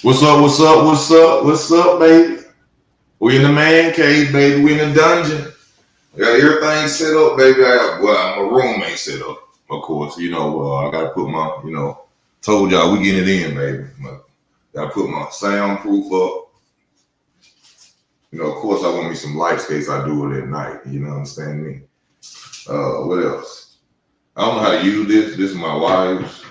What's up? What's up? What's up? What's up, baby? We in the man cave, baby. We in the dungeon. I got everything set up, baby. My room ain't set up, of course. I gotta put my, told y'all we getting it in, baby. Gotta put my soundproof up. Of course, I want me some lights in case I do it at night. Understand me? What else? I don't know how to use this. This is my wife's,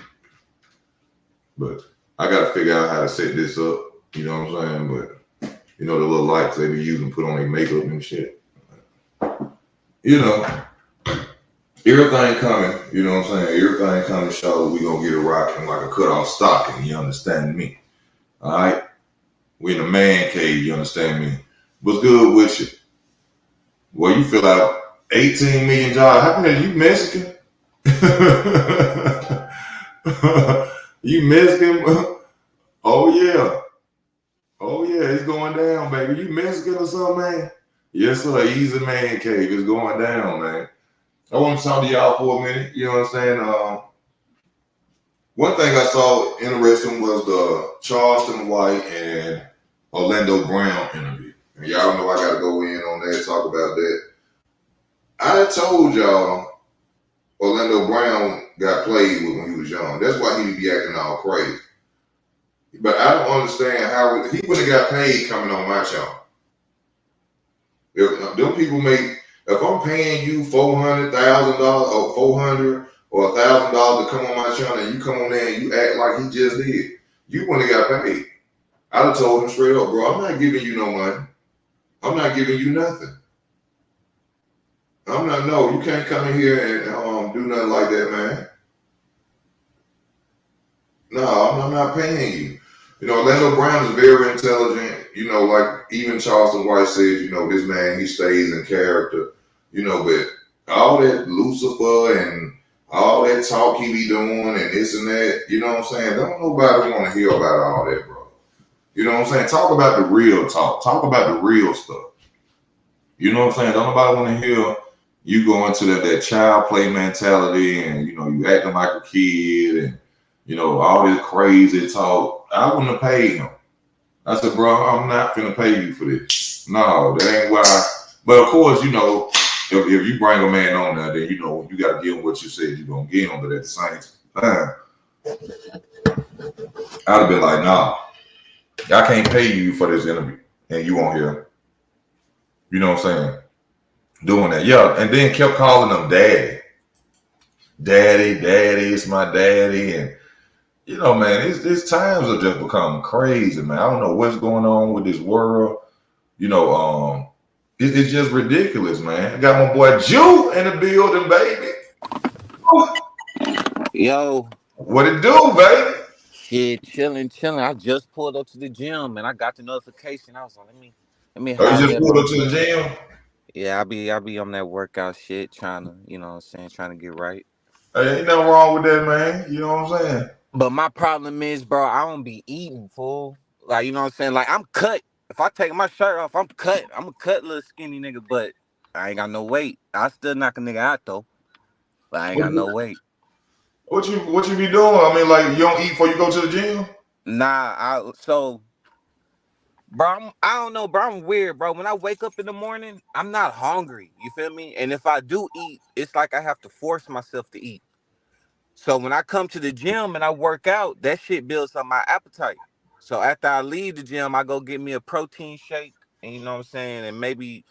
but I gotta figure out how to set this up. You know what I'm saying? But the little lights they be using put on their makeup and shit. You know, everything coming. You know what I'm saying? Everything coming. Show we gonna get it rocking like a cut off stocking. You understand me? All right. We in a man cave. You understand me? What's good with you? Well, you fill out 18 million jobs. How many? You Mexican? You Mexican? Oh yeah. Oh yeah. It's going down, baby. You Mexican or something, man? Yes, sir. Easy man cave. It's going down, man. I want to talk to y'all for a minute. You know what I'm saying? One thing I saw interesting was the Charleston White and Orlando Brown interview. And y'all know I got to go in on that, talk about that. I told y'all Orlando Brown got played with when he was young. That's why he be acting all crazy. But I don't understand how he would have got paid coming on my channel. If them people if I'm paying you $400,000 or $400 or $1,000 to come on my channel and you come on there and you act like he just did, you wouldn't have got paid. I'd have told him straight up, bro, I'm not giving you no money. I'm not giving you nothing. No, you can't come in here and do nothing like that, man. No, I'm not paying you. Orlando Brown is very intelligent. Like even Charleston White says, this man, he stays in character. But all that Lucifer and all that talk he be doing and this and that, you know what I'm saying? Don't nobody want to hear about all that, bro. You know what I'm saying? Talk about the real talk. Talk about the real stuff. You know what I'm saying? Don't nobody want to hear you go into that child play mentality and, you acting like a kid and, all this crazy talk. I wouldn't have paid him. I said, bro, I'm not finna pay you for this. No, that ain't why. But of course, if you bring a man on there, then you got to give him what you said you're gonna give him. But at the same time, I'd have been like, nah, I can't pay you for this interview, and you won't hear. You know what I'm saying? Doing that, yeah, and then kept calling him daddy, daddy. It's my daddy, and man, these times have just become crazy, man. I don't know what's going on with this world. It's just ridiculous, man. I got my boy Jew in the building, baby. Yo, What it do, baby? shit, chilling. I just pulled up to the gym and I got the notification. I was like, let me Oh, you holler just at pulled my up to the brother. gym? Yeah, I be on that workout shit, trying to, you know what I'm saying, trying to get right. Hey, ain't nothing wrong with that, man. You know what I'm saying? But my problem is, bro, I don't be eating, fool. Like, you know what I'm saying? Like, I'm cut. If I take my shirt off, I'm cut. I'm a cut little skinny nigga, but I ain't got no weight. I still knock a nigga out though, but I ain't What got no you weight. what you be doing? I mean, like you don't eat before you go to the gym? Nah, bro, I don't know, bro. I'm weird, bro. When I wake up in the morning, I'm not hungry. You feel me? And if I do eat, it's like I have to force myself to eat. So when I come to the gym and I work out, that shit builds up my appetite. So after I leave the gym, I go get me a protein shake, and you know what I'm saying, and maybe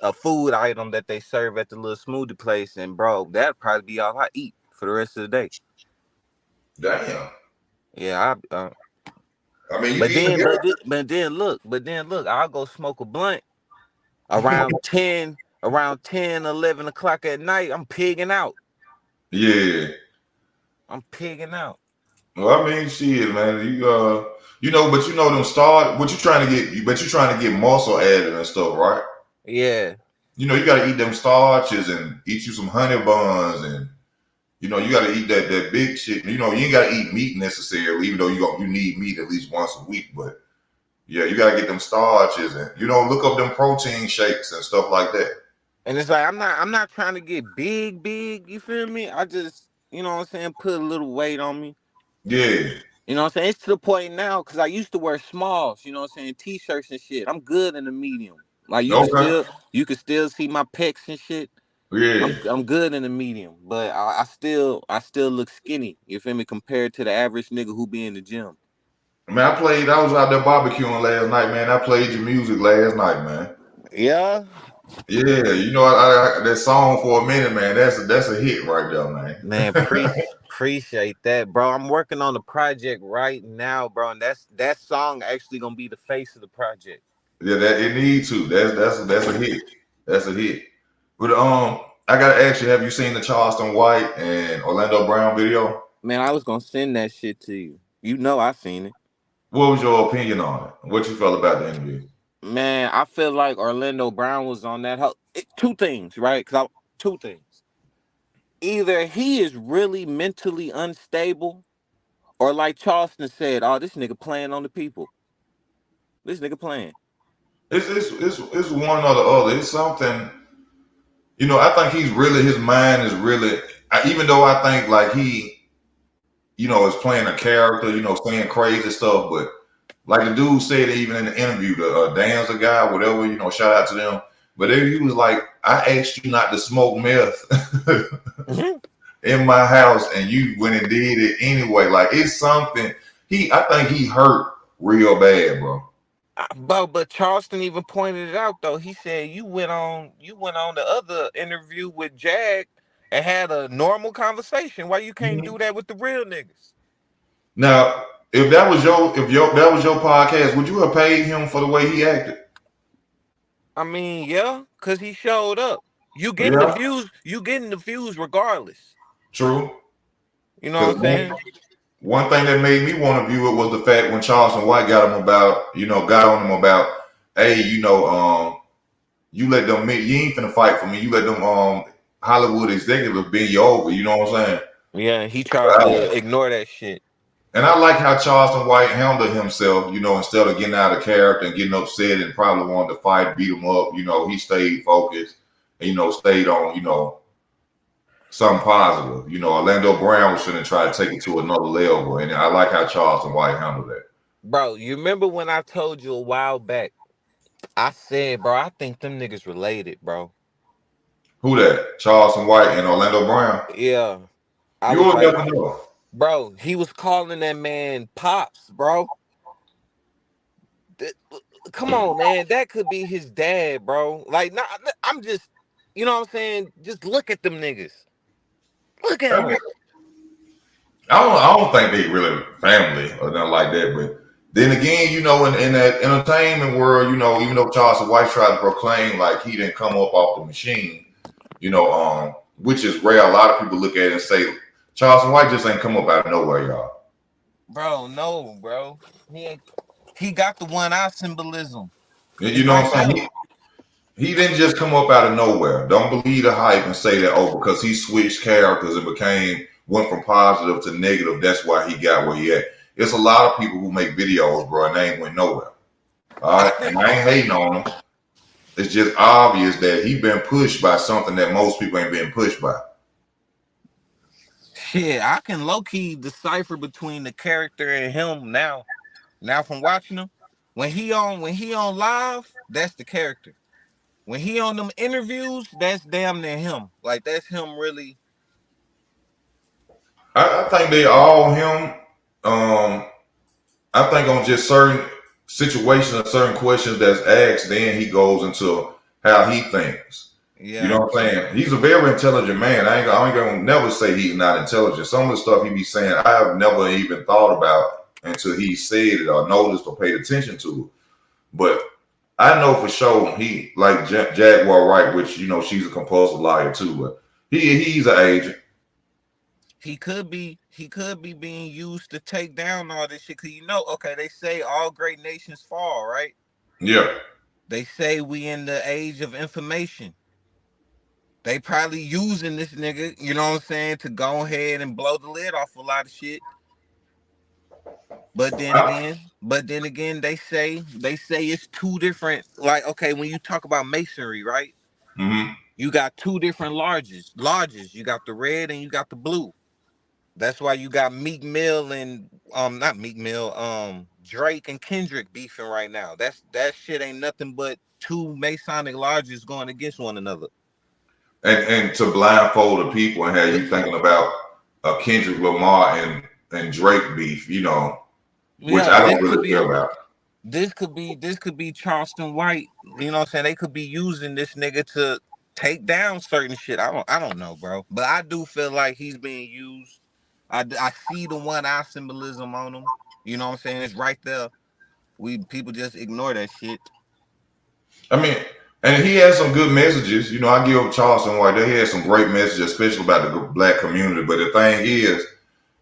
a food item that they serve at the little smoothie place. And bro, that'd probably be all I eat for the rest of the day. Damn. Yeah, I mean, you eating but then look, I'll go smoke a blunt around 10, around 10, 11 o'clock at night. I'm pigging out. yeah. I'm pigging out. Well, I mean, shit, man. But them start. What you trying to get? But you trying to get muscle added and stuff, right? Yeah. You got to eat them starches and eat you some honey buns and you got to eat that big shit. You ain't got to eat meat necessarily, even though you need meat at least once a week. But yeah, you got to get them starches and look up them protein shakes and stuff like that. And it's like I'm not trying to get big, you feel me? I just, you know what I'm saying, put a little weight on me. Yeah. You know what I'm saying? It's to the point now because I used to wear smalls, you know what I'm saying, t-shirts and shit. I'm good in the medium. Like Okay. you can still see my pecs and shit. Yeah. I'm good in the medium, but I still look skinny. You feel me? Compared to the average nigga who be in the gym. Man, I was out there barbecuing last night, man. I played your music last night, man. Yeah, Yeah, that song for a minute, man. That's a hit right there, man. man. Appreciate that, bro. I'm working on the project right now, bro, and that song actually gonna be the face of the project. Yeah, that it needs to. That's a hit. That's a hit. But I gotta ask you, have you seen the Charleston White and Orlando Brown video? Man, I was gonna send that shit to you. You know I seen it. What was your opinion on it? What you felt about the interview? Man, I feel like Orlando Brown was on that. Two things, right? Two things. Either he is really mentally unstable, or like Charleston said, "Oh, this nigga playing on the people. This nigga playing." It's one or the other. It's something. I think his mind is really. Even though I think like is playing a character, saying crazy stuff, but like the dude said, even in the interview, the Danza guy, whatever, shout out to them. But he was like, I asked you not to smoke meth Mhm. in my house, and you went and did it anyway. Like it's something. I think he hurt real bad, bro. But Charleston even pointed it out though. He said you went on the other interview with Jag and had a normal conversation. Why you can't Mhm. do that with the real niggas? Now, if that was your podcast, would you have paid him for the way he acted? I mean, yeah, cause he showed up. You getting the Yeah, views. You getting the views regardless. true. You know Because what I'm saying? one thing that made me want to view it was the fact when Charleston White got on him about, hey, you let them, you ain't finna fight for me. You let them Hollywood executives bend you over. You know what I'm saying? Yeah, he tried to ignore that shit. And I like how Charleston White handled himself. Instead of getting out of character and getting upset and probably wanted to fight, beat him up. He stayed focused. And, stayed on something positive. Orlando Brown was finna try to take it to another level, and I like how Charleston White handled that. Bro, you remember when I told you a while back? I said, bro, I think them niggas related, bro. Who that? Charleston White and Orlando Brown. Yeah. I You was will like, never know. bro, he was calling that man Pops, bro. Th- Come on, man. That could be his dad, bro. Like, nah, I'm just, you know what I'm saying? Just look at them niggas. Look at I them. don't think they really family or nothing like that. But then again, in that entertainment world, even though Charleston White tried to proclaim like he didn't come up off the machine, which is rare. A lot of people look at it and say Charleston White just ain't come up out of nowhere, y'all. Bro, no, bro. He ain't, he got the one eye symbolism. You It's know right what I'm there. saying? He didn't just come up out of nowhere. Don't believe the hype and say that, because he switched characters and went from positive to negative. That's why he got where he at. It's a lot of people who make videos, bro, and they ain't went nowhere. All I right, think and I ain't hating on him. It's just obvious that he been pushed by something that most people ain't been pushed by. shit, I can low key decipher between the character and him now. Now from watching him, when he on live, that's the character. When he on them interviews, that's damn near him. Like that's him really. I think they all him. Um, I think on just certain situations and certain questions that's asked, then he goes into how he thinks. You Yeah. know what I'm saying? He's a very intelligent man. I ain't gonna never say he's not intelligent. Some of the stuff he be saying, I have never even thought about until he said it or noticed or paid attention to it. But I know for sure he like Jaguar Wright, which she's a compulsive liar too. But he's an agent. He could be being used to take down all this shit. Cause okay, they say all great nations fall, right? Yeah. They say we in the age of information. They probably using this nigga, you know what I'm saying, to go ahead and blow the lid off a lot of shit. But then again, they say it's two different. Like, okay, when you talk about masonry, right? Mm-hmm. You got two different lodges. Lodges. You got the red and you got the blue. That's why you got Meek Mill and not Meek Mill, Drake and Kendrick beefing right now. That shit ain't nothing but two Masonic lodges going against one another. And to blindfold the people and have you thinking about Kendrick Lamar and Drake beef, you know, which Yeah, I don't really care about. This could be Charleston White. You know what I'm saying? They could be using this nigga to take down certain shit. I don't know, bro. But I do feel like he's being used. I see the one eye symbolism on him. You know what I'm saying? It's right there. People just ignore that shit. I mean, and he has some good messages. You know, I give Charleston White, they had some great messages, especially about the black community. But the thing is,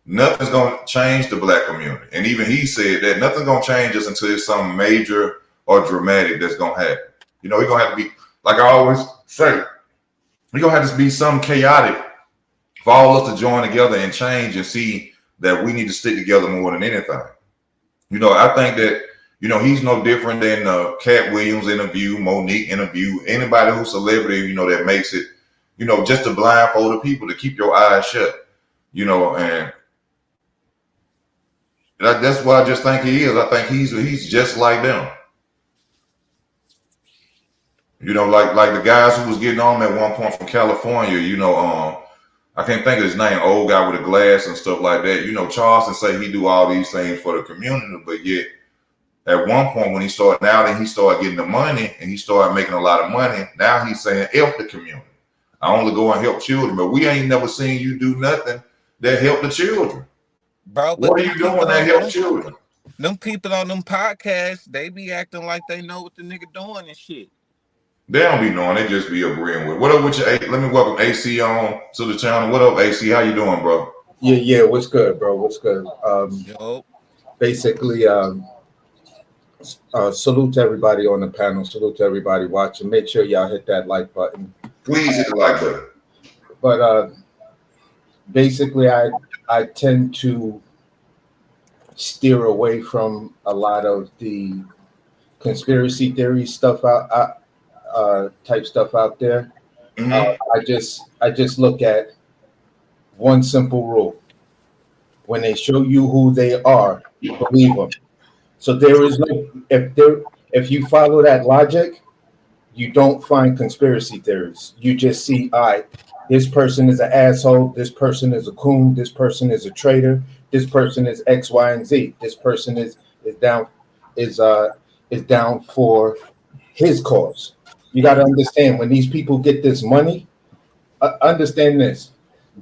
nothing's going to change the black community. And even he said that nothing's going to change us until it's something major or dramatic that's going to happen. You know, we're going to have to be, like I always say, we're going to have to be something chaotic for all of us to join together and change and see that we need to stick together more than anything. You know, I think that, you know, he's no different than Cat Williams interview, Monique interview, anybody who's celebrity, you know, that makes it, you know, just to blindfold the people, to keep your eyes shut, you know, and that's what I just think he is. I think he's just like them. You know, like the guys who was getting on at one point from California, you know, I can't think of his name, old guy with a glass and stuff like that. You know, Charleston say he do all these things for the community, but yet at one point when he started, now that he started getting the money and he started making a lot of money, now he's saying F the community. I only go and help children, but we ain't never seen you do nothing that help the children. Bro, but what are you doing that help children? Them people on them podcasts, they be acting like they know what the nigga doing and shit. They don't be knowing, they just be agreeing with. What up with your? Let me welcome AC on to the channel. What up, AC? How you doing, bro? Yeah. What's good, bro? What's good? Basically, salute to everybody on the panel. Salute to everybody watching. Make sure y'all hit that like button. Please hit the like button. But basically, I tend to steer away from a lot of the conspiracy theory stuff type stuff out there. Mm-hmm. I just look at one simple rule: when they show you who they are, believe them. So there is no if you follow that logic, you don't find conspiracy theories. You just see, all right, this person is an asshole, this person is a coon, this person is a traitor, this person is X, Y, and Z. This person is down for his cause. You got to understand, when these people get this money, understand this.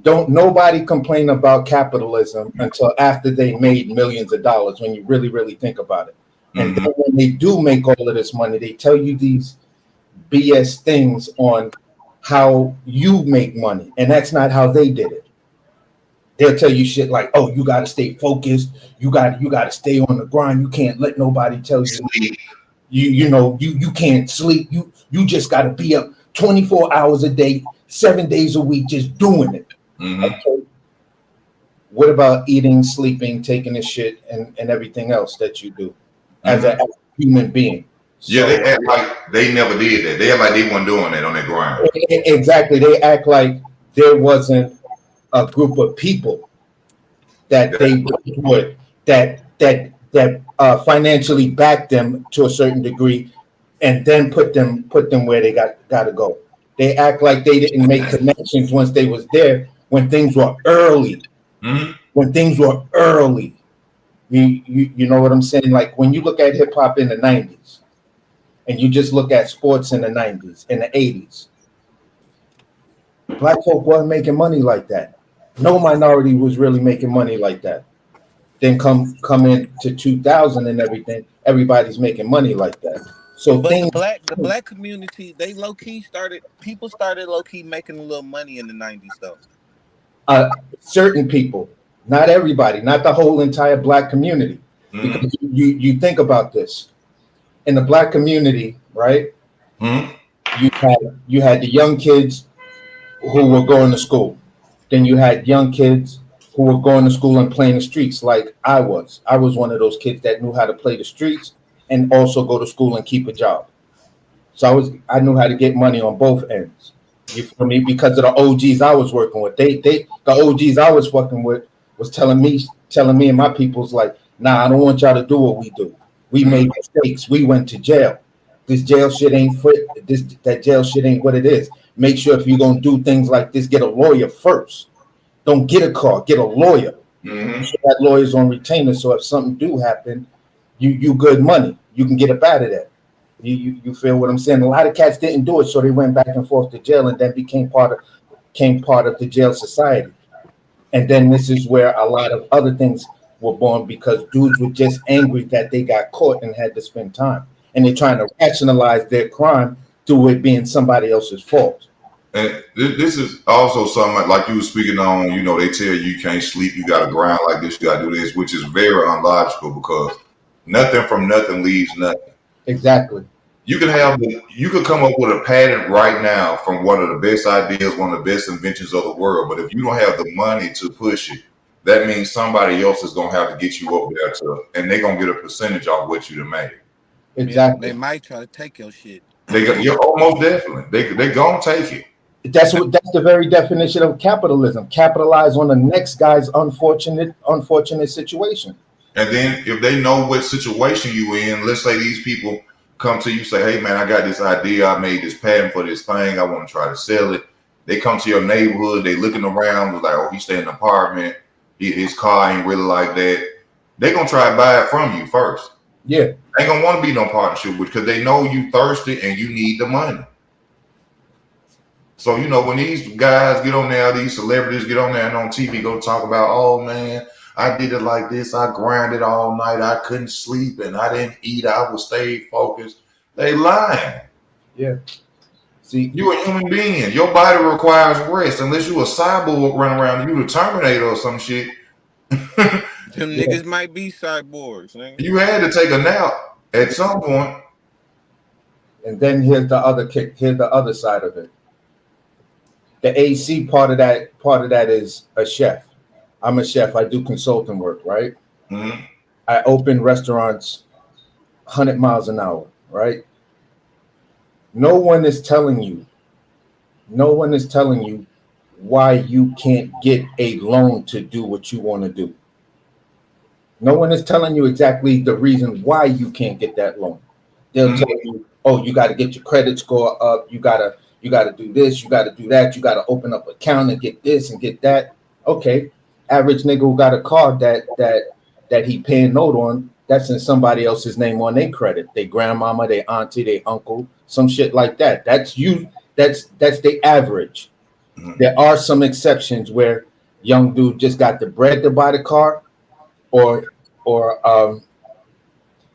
Don't nobody complain about capitalism until after they made millions of dollars, when you really, really think about it. And then when they do make all of this money, they tell you these BS things on how you make money. And that's not how they did it. They'll tell you shit like, oh, you got to stay focused. You got to stay on the grind. You can't let nobody tell you. You can't sleep. You just got to be up 24 hours a day, 7 days a week, just doing it. Okay. What about eating, sleeping, taking a shit, and everything else that you do as a human being? Yeah, they act like they never did that. They act like they weren't doing that on their grind. Exactly. They act like there wasn't a group of people that they would that financially back them to a certain degree, and then put them where they got to go. They act like they didn't make connections once they was there, when things were early. When things were early. You know what I'm saying? Like when you look at hip hop in the 90s, and you just look at sports in the 90s, in the 80s, black folk wasn't making money like that. No minority was really making money like that. Then come into 2000 and everything, everybody's making money like that. So but the black community, they people started low key making a little money in the 90s though. Certain people, not everybody, not the whole entire black community. Because you think about this. In the black community, right? You had the young kids who were going to school. Then you had young kids who were going to school and playing the streets, like I was. I was one of those kids that knew how to play the streets and also go to school and keep a job. So I knew how to get money on both ends. You feel me? Because of the OGs I was working with. The OGs I was fucking with was telling me and my people's like, nah, I don't want y'all to do what we do. We made mistakes. We went to jail. This jail shit ain't that jail shit ain't what it is. Make sure if you're gonna do things like this, get a lawyer first. Don't get a car, get a lawyer. Mm-hmm. So that lawyer's on retainer. So if something do happen, you good money. You can get up out of that. You feel what I'm saying? A lot of cats didn't do it, so they went back and forth to jail and then became part of the jail society. And then this is where a lot of other things were born because dudes were just angry that they got caught and had to spend time. And they're trying to rationalize their crime through it being somebody else's fault. And this is also something like you were speaking on, you know, they tell you can't sleep, you got to grind like this, you got to do this, which is very unlogical because nothing from nothing leaves nothing. Exactly. You could come up with a patent right now from one of the best ideas, one of the best inventions of the world. But if you don't have the money to push it, that means somebody else is gonna have to get you up there and they're gonna get a percentage off what you made. Exactly. They might try to take your shit. You're almost definitely. They gonna take it. That's the very definition of capitalism. Capitalize on the next guy's unfortunate situation. And then if they know what situation you in, let's say these people come to you, say, hey man, I got this idea, I made this patent for this thing, I want to try to sell it. They come to your neighborhood, they looking around, like, oh, he stay in an apartment, his car ain't really like that. They gonna try to buy it from you first. Yeah. Ain't gonna want to be no partnership with, because they know you thirsty and you need the money. So, you know, when these guys get on there, these celebrities get on there and on TV go talk about, oh man, I did it like this, I grinded all night, I couldn't sleep and I didn't eat, I was stayed focused. They lying. Yeah. See, you a human being. Your body requires rest. Unless you a cyborg running around, you the Terminator or some shit. Them niggas might be cyborgs, nigga. You had to take a nap at some point. And then here's the other kick. Here's the other side of it. The AC part of that is a chef. I'm a chef. I do consulting work, right? Mm-hmm. I open restaurants 100 miles an hour, right? No one is telling you why you can't get a loan to do what you want to do. No one is telling you exactly the reason why you can't get that loan. They'll tell you, oh, you got to get your credit score up. You gotta do this. You got to do that. You got to open up an account and get this and get that. Okay. Average nigga who got a car that he paying note on, that's in somebody else's name on their credit. Their grandmama, their auntie, their uncle, some shit like that. That's you. That's the average. Mm-hmm. There are some exceptions where young dude just got the bread to buy the car, or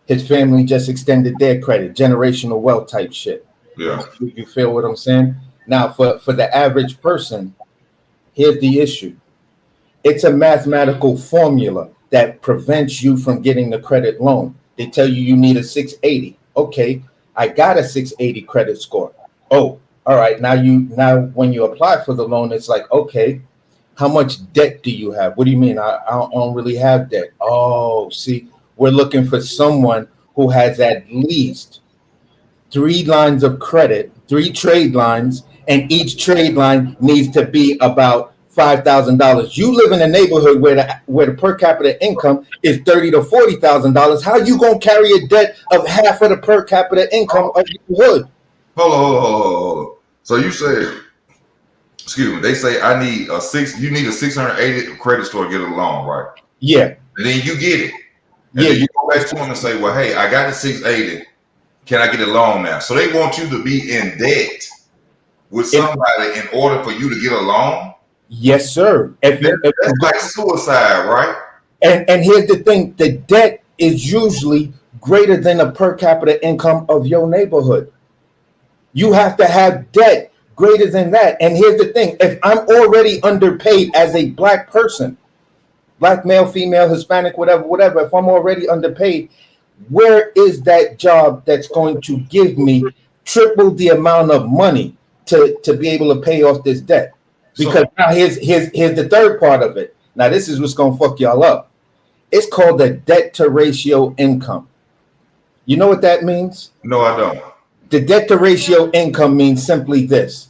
his family just extended their credit, generational wealth type shit. Yeah. You feel what I'm saying? Now, for the average person, here's the issue. It's a mathematical formula that prevents you from getting the credit loan. They tell you need a 680. Okay, I got a 680 credit score. Oh, all right. Now when you apply for the loan, it's like, okay, how much debt do you have? What do you mean? I don't really have debt. Oh, see, we're looking for someone who has at least 3 lines of credit, 3 trade lines, and each trade line needs to be about $5,000. You live in a neighborhood where the per capita income is $30,000 to $40,000. How you gonna carry a debt of half of the per capita income of your hood? Hold on. So you said, excuse me, they say you need a 680 credit score to get a loan, right? Yeah. And then you get it. And then you go back to them and say, well, hey, I got a 680. Can I get a loan now? So they want you to be in debt with somebody in order for you to get a loan? Yes, sir. That's like suicide, right? And here's the thing: the debt is usually greater than the per capita income of your neighborhood. You have to have debt greater than that. And here's the thing: if I'm already underpaid as a black person, black male, female, Hispanic, whatever, if I'm already underpaid, where is that job that's going to give me triple the amount of money to be able to pay off this debt? Because now here's the third part of it. Now this is what's gonna fuck y'all up. It's called the debt to ratio income. You know what that means? No, I don't. The debt to ratio income means simply this: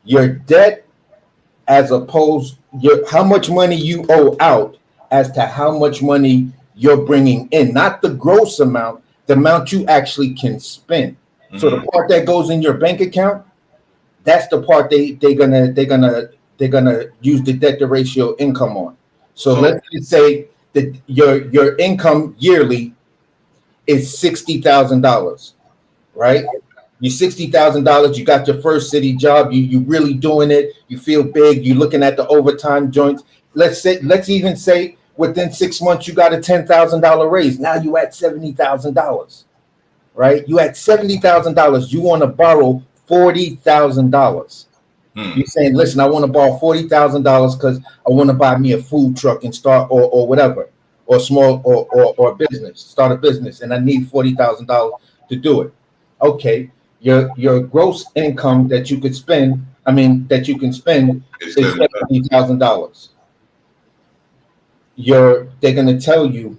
your debt, as opposed how much money you owe out as to how much money you're bringing in, not the gross amount, the amount you actually can spend. So the part that goes in your bank account, that's the part they're gonna use the debt to ratio income on. So let's just say that your income yearly is $60,000, right? You $60,000. You got your first city job. You really doing it. You feel big. You looking at the overtime joints. Let's even say within 6 months you got a $10,000 raise. Now you at $70,000, right? You at $70,000. You want to borrow $40,000. You're saying, listen, I want to borrow $40,000 because I want to buy me a food truck and start or whatever, or small or business, start a business, and I need $40,000 to do it. Okay, your gross income that you could spend, that you can spend is $70,000. They're gonna tell you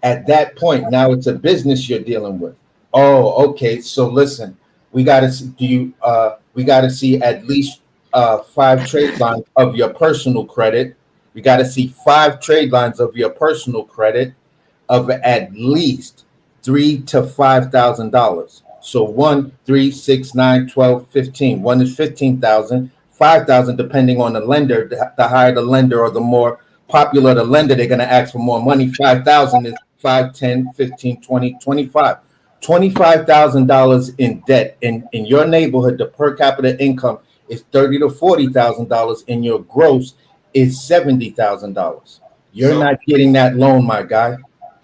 at that point, now it's a business you're dealing with. Oh, okay. So listen, we gotta see at least 5 trade lines of your personal credit. We gotta see 5 trade lines of your personal credit of at least $3,000 to $5,000. So 1, 3, 6, 9, 12, 15. 1 is 15,000, 5,000 depending on the lender. The higher the lender or the more popular the lender, they're gonna ask for more money. 5,000 is 5, 10, 15, 20, 25. $25,000 in debt in your neighborhood. The per capita income is $30,000 to $40,000, and your gross is $70,000. You're not getting that loan, my guy.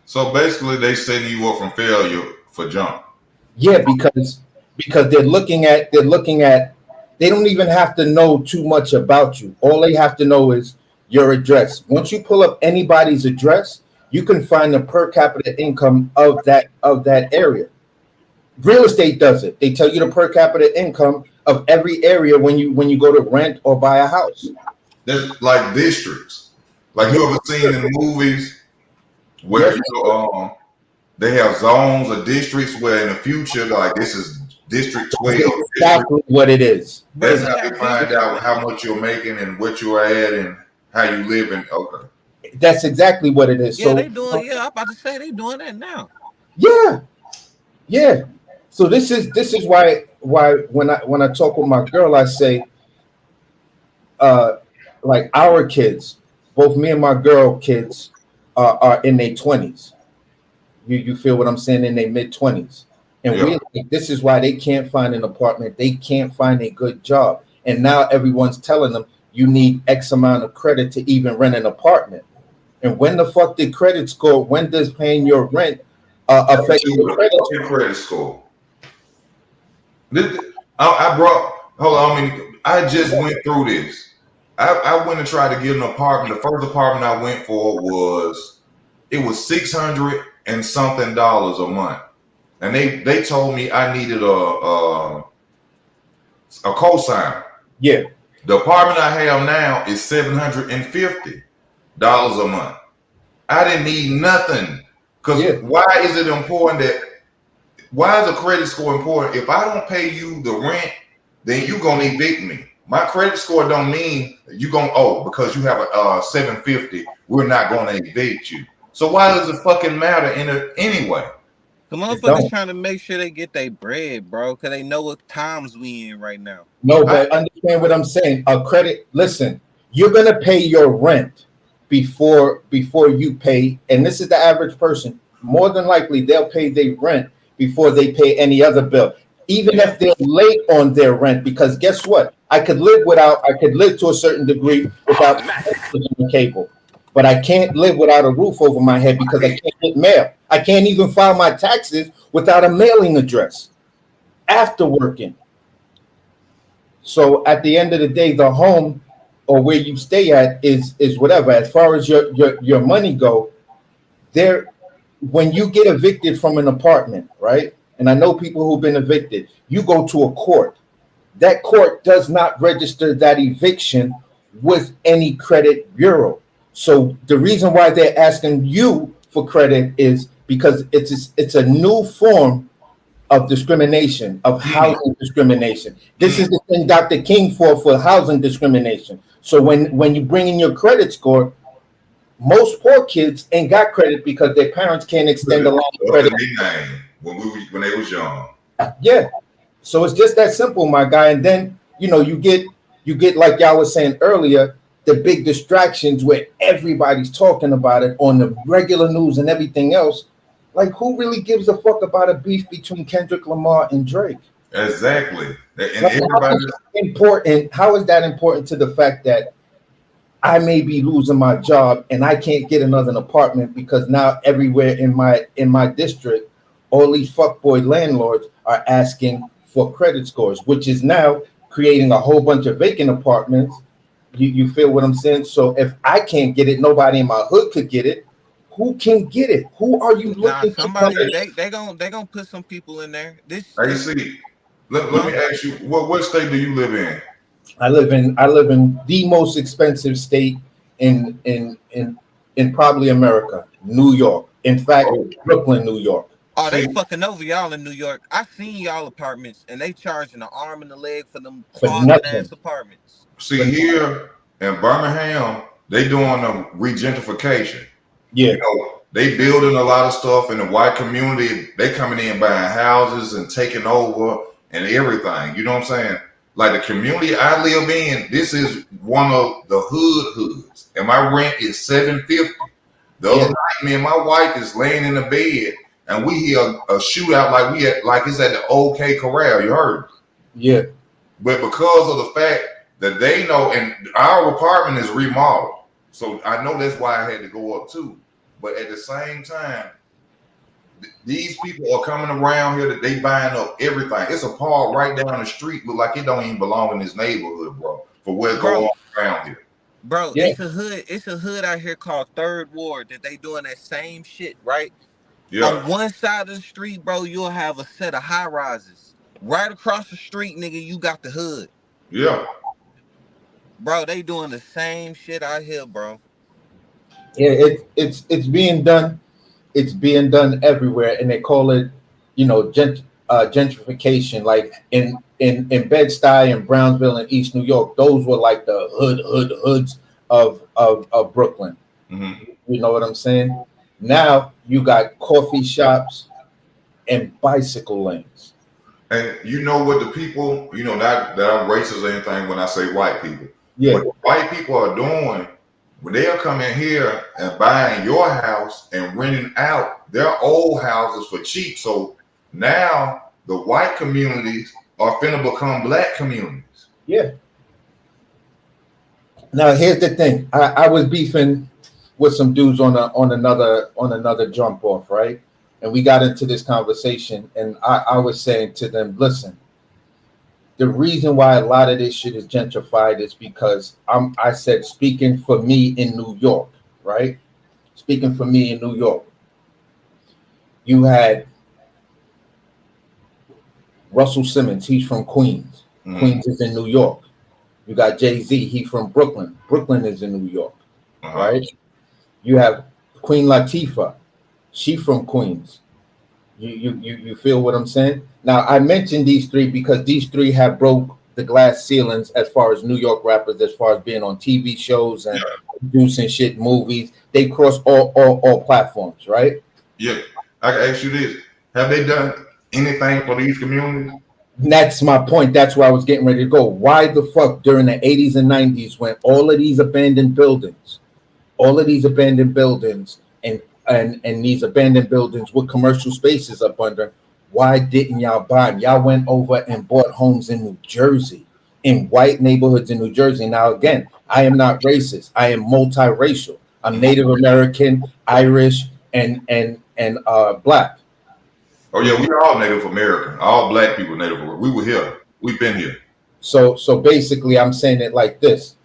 So basically, they setting you up from failure for jump. Yeah, because they're looking at. They don't even have to know too much about you. All they have to know is your address. Once you pull up anybody's address, you can find the per capita income of that area. Real estate does it. They tell you the per capita income of every area when you go to rent or buy a house. There's like districts, like you ever seen in the movies where they have zones or districts where in the future, like this is District 12. Exactly what it is. That's how they find out how much you're making and what you're at and how you live in. Okay. That's exactly what it is. Yeah, so they doing. Yeah, I'm about to say they doing that now. Yeah. So this is why when I talk with my girl, I say, like our kids, both me and my girl kids are in their 20s. You feel what I'm saying? In their mid-20s, and this is why they can't find an apartment. They can't find a good job, and now everyone's telling them you need X amount of credit to even rent an apartment. And when the fuck did credit score? When does paying your rent affect your credit score? I just went through this. I went and tried to get an apartment. The first apartment I went for was $600 and something a month, and they told me I needed a cosigner. Yeah. The apartment I have now is $750 a month. I didn't need nothing. Because why is it important why is a credit score important? If I don't pay you the rent, then you're going to evict me. My credit score don't mean you're going to, because you have a 750, we're not going to evict you. So why does it fucking matter anyway? The motherfuckers trying to make sure they get their bread, bro, because they know what times we in right now. No, but understand what I'm saying. Listen, you're going to pay your rent before you pay, and this is the average person. More than likely, they'll pay their rent before they pay any other bill, even if they're late on their rent. Because guess what? I could live to a certain degree without cable, but I can't live without a roof over my head because I can't get mail. I can't even file my taxes without a mailing address after working. So at the end of the day, the home or where you stay at is whatever. As far as your money go, when you get evicted from an apartment, right? And I know people who've been evicted, you go to a court. That court does not register that eviction with any credit bureau. So the reason why they're asking you for credit is because it's a new form of discrimination, of housing discrimination. This is the thing Dr. King for housing discrimination. So when you bring in your credit score, most poor kids ain't got credit because their parents can't extend a line of Up credit. the nickname when they was young. Yeah. So it's just that simple, my guy. And then you get like y'all was saying earlier, the big distractions where everybody's talking about it on the regular news and everything else. Like, who really gives a fuck about a beef between Kendrick Lamar and Drake? Exactly. And Like, everybody how is that important to the fact that I may be losing my job and I can't get another apartment because now everywhere in my district, all these fuckboy landlords are asking for credit scores, which is now creating a whole bunch of vacant apartments. You feel what I'm saying? So if I can't get it, nobody in my hood could get it. Who can get it? Who are you Nah, looking somebody to? they gonna put some people in there. This see. Let huh? me ask you, what state do you live in? I live in the most expensive state in probably America, New York. In fact, Oh, Brooklyn, New York. Oh, they see, fucking over y'all in New York. I seen y'all apartments and they charging an arm and a leg for them For closet nothing. ass apartments. For, here in Birmingham, they doing a regentrification. yeah, You know, they building a lot of stuff in the white community. They coming in buying houses and taking over and everything. You know what I'm saying? Like the community I live in, this is one of the hoods, and my rent is $750. The yeah, other night, me and my wife is laying in the bed, and we hear a shootout like it's at the OK Corral. You heard? yeah, But because of the fact that they know, and our apartment is remodeled, so I know that's why I had to go up too. But at the same time, these people are coming around here that they buying up everything. It's a park right down the street, look like it don't even belong in this neighborhood, bro. For what's going Bro, on around here. bro, yeah, it's a hood out here called Third Ward that they doing that same shit, right? On Yeah, one side of the street, bro, you'll have a set of high rises. Right across the street, nigga, you got the hood. yeah. Bro, they doing the same shit out here, bro. yeah. It's being done. It's being done everywhere, and they call it, gentrification. Like in Bed-Stuy and Brownsville and East New York, those were like the hoods of Brooklyn. hmm You know what I'm saying? Now you got coffee shops and bicycle lanes. And you know what the people, not that I'm racist or anything when I say white people. Yeah, What the white people are doing, when they'll come in here and buying your house and renting out their old houses for cheap. So now the white communities are finna become black communities. yeah. Now here's the thing. I was beefing with some dudes on another jump off, right? And we got into this conversation, and I was saying to them, listen, the reason why a lot of this shit is gentrified is because I said, speaking for me in New York, right? Speaking for me in New York, you had Russell Simmons, he's from Queens. Mhm. Queens is in New York. You got Jay-Z, he from Brooklyn. Brooklyn is in New York, Uh-huh. right? You have Queen Latifah, she from Queens. You feel what I'm saying? Now I mentioned these three because these three have broke the glass ceilings as far as New York rappers, as far as being on TV shows and producing shit, movies. They cross all platforms, right? Yeah. I can ask you this. Have they done anything for these communities? That's my point. That's where I was getting ready to go. Why the fuck during the 80s and 90s when all of these abandoned buildings and these abandoned buildings with commercial spaces up under, why didn't y'all buy them? Y'all went over and bought homes in New Jersey, in white neighborhoods in New Jersey. Now, again, I am not racist. I am multiracial. I'm Native American, Irish, and black. Oh yeah, we all Native American. All black people Native American. We were here. We've been here. So basically, I'm saying it like this.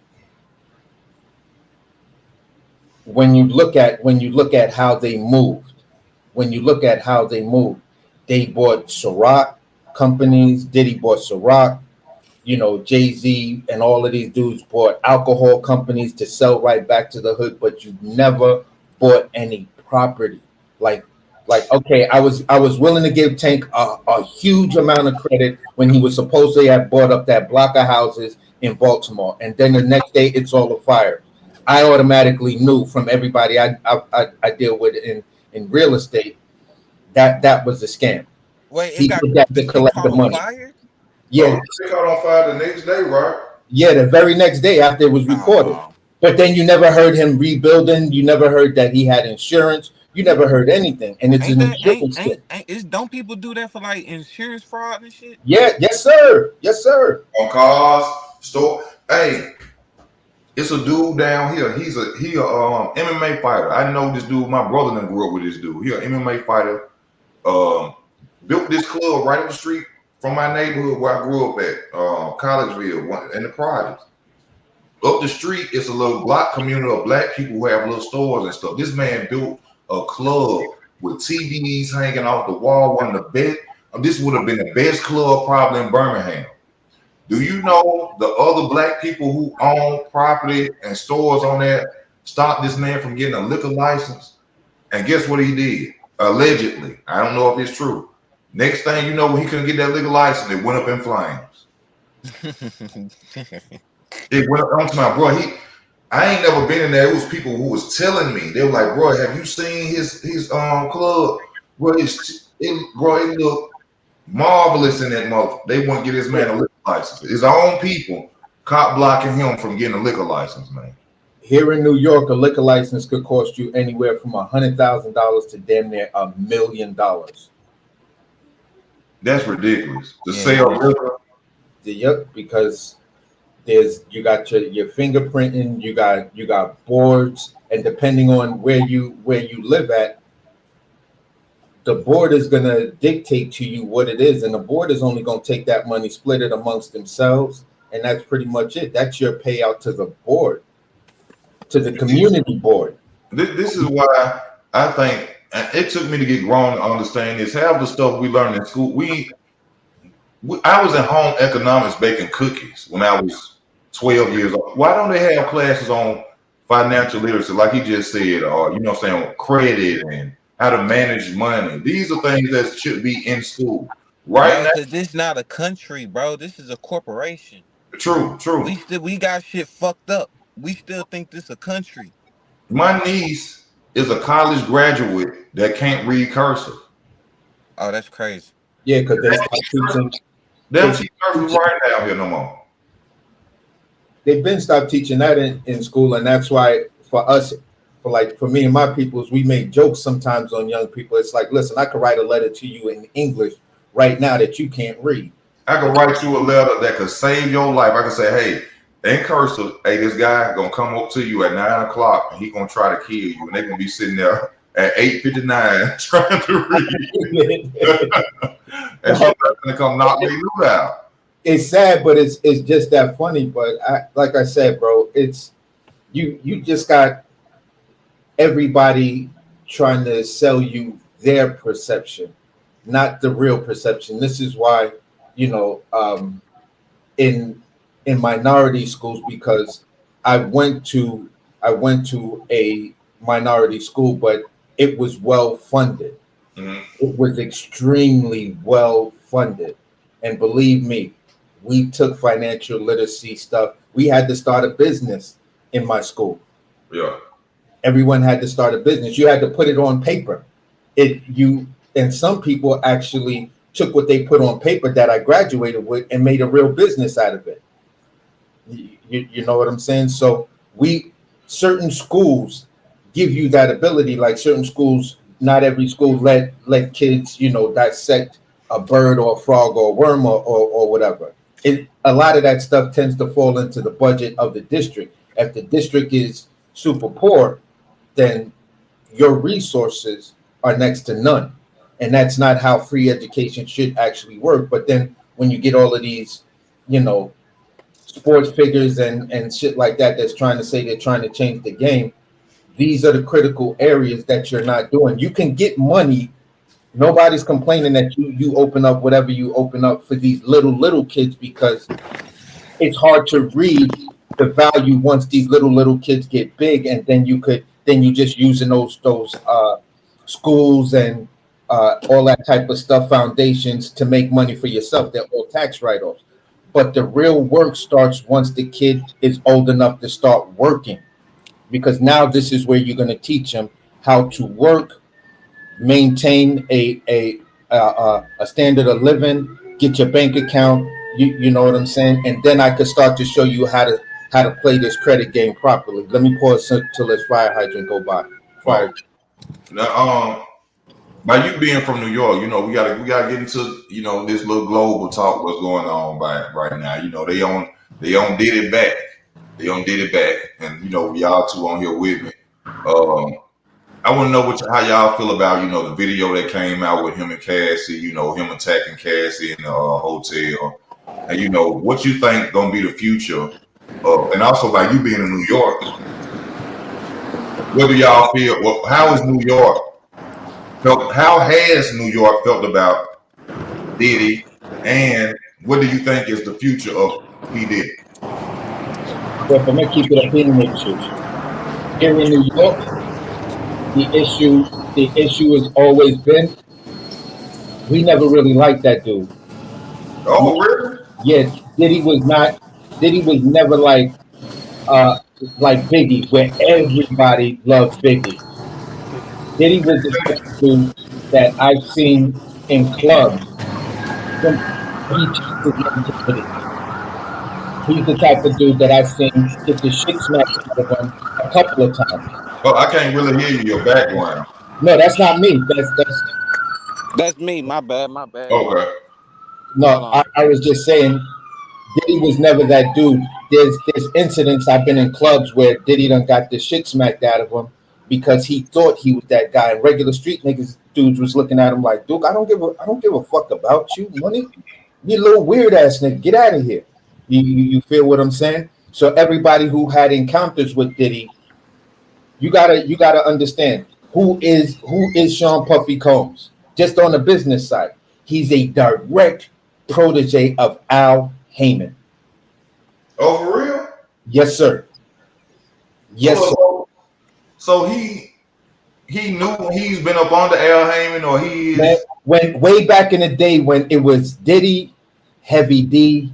When you look at how they moved, they bought Ciroc companies. Diddy bought Ciroc. Jay-Z and all of these dudes bought alcohol companies to sell right back to the hood, but you never bought any property. Like okay, I was willing to give Tank a huge amount of credit when he was supposed to have bought up that block of houses in Baltimore, and then the next day it's all a fire. I automatically knew from everybody I deal with in real estate that was a scam. Wait, it He got did that the to shit collect caught the on money. fire? Yeah, Oh, they caught on fire the next day, right? yeah, the very next day after it was reported. Oh, But then you never heard him rebuilding. You never heard that he had insurance. You never heard anything. And it's ain't an that insurance thing. ain't is don't people do that for like insurance fraud and shit? Yeah, yes, sir. Yes, sir. On cars, store. Hey, it's a dude down here. He a MMA fighter. I know this dude. My brother done grew up with this dude. He an MMA fighter. Um, built this club right up the street from my neighborhood where I grew up at, Collegeville, in the projects. Up the street, it's a little block community of black people who have little stores and stuff. This man built a club with TVs hanging off the wall. One of the best. This would have been the best club probably in Birmingham. Do you know the other black people who own property and stores on there stopped this man from getting a liquor license? And guess what he did? Allegedly. I don't know if it's true. Next thing you know, when he couldn't get that liquor license, it went up in flames. It went up. I'm talking about, bro, I ain't never been in there. It was people who was telling me. They were like, bro, have you seen his club? Bro, it looked marvelous in that mother. They wouldn't get this man a liquor license. His own people cop blocking him from getting a liquor license, man. Here in New York, a liquor license could cost you anywhere from $100,000 to damn near $1 million. That's ridiculous. To Yeah. sell liquor. Yep, because you got your fingerprinting, you got boards, and depending on where you live at, the board is gonna dictate to you what it is, and the board is only gonna take that money, split it amongst themselves, and that's pretty much it. That's your payout to the board, to the community board. This is why I think, and it took me to get grown to understand this. Half the stuff we learned in school, I was in home economics baking cookies when I was 12 years old. Why don't they have classes on financial literacy, like he just said, or you know what I'm saying, credit and how to manage money? These are things that should be in school right now. Because this not a country, bro. This is a corporation. True. We got shit fucked up. We still think this a country. My niece is a college graduate that can't read cursive. Oh, that's crazy. Yeah, because they start teaching. They don't teach cursive right down here no more. They've been stopped teaching that in school, and that's why for us, for me and my peoples, we make jokes sometimes on young people. It's like, listen, I could write a letter to you in English right now that you can't read. I could write you a letter that could save your life. I could say, hey, in cursive, hey, this guy gonna come up to you at 9 o'clock and he gonna try to kill you, and they're gonna be sitting there at 8:59 trying to read. And she's gonna come knock me out. It's sad, but it's just that funny. But like I said, bro, it's you just got everybody trying to sell you their perception, not the real perception. This is why, in minority schools, because I went to a minority school, but it was well funded. Mm-hmm. It was extremely well funded, and believe me, we took financial literacy stuff. We had to start a business in my school. Yeah. Everyone had to start a business. You had to put it on paper. And some people actually took what they put on paper that I graduated with and made a real business out of it. You know what I'm saying? So certain schools give you that ability. Like certain schools, not every school let kids, dissect a bird or a frog or a worm or whatever. A lot of that stuff tends to fall into the budget of the district. If the district is super poor, then your resources are next to none. And that's not how free education should actually work. But then when you get all of these, sports figures and shit like that that's trying to say they're trying to change the game, these are the critical areas that you're not doing. You can get money. Nobody's complaining that you open up whatever you open up for these little kids, because it's hard to read the value once these little kids get big, and then you just using those schools and all that type of stuff, foundations, to make money for yourself. They're all tax write-offs. But the real work starts once the kid is old enough to start working. because now this is where you're going to teach them how to work, maintain a standard of living, get your bank account. You know what I'm saying? And then I could start to show you how to play this credit game properly. Let me pause till this fire hydrant go by. Fire. Well, now, by you being from New York, we gotta get into this little global talk. What's going on right now? They on did it back. They on did it back, and y'all two on here with me. I want to know how y'all feel about the video that came out with him and Cassie. Him attacking Cassie in the hotel, and what you think gonna be the future. And also by you being in New York, what do y'all feel? Well, how is New York felt? How has New York felt about Diddy, and what do you think is the future of P Diddy? But I'm gonna keep it a opinion with you. Here in New York, the issue has always been we never really liked that dude. Oh, really? Yeah, Diddy was never like Biggie, where everybody loved Biggie. Diddy was the type of dude that I've seen in clubs. He's the type of dude that I've seen get the shit smacked out of him a couple of times. Oh, I can't really hear you. Your background. No, that's not me. That's me. My bad. Okay. No, I was just saying Diddy was never that dude. There's incidents I've been in clubs where Diddy done got the shit smacked out of him because he thought he was that guy. And regular street niggas dudes was looking at him like, Duke, I don't give a fuck about you, money. You little weird ass nigga, get out of here. You feel what I'm saying? So everybody who had encounters with Diddy, you gotta understand who is Sean Puffy Combs. Just on the business side, he's a direct protege of Al Heyman. Oh, for real? Yes, sir. Yes, sir. So he knew he's been up under Al Heyman, or he is. When way back in the day when it was Diddy, Heavy D,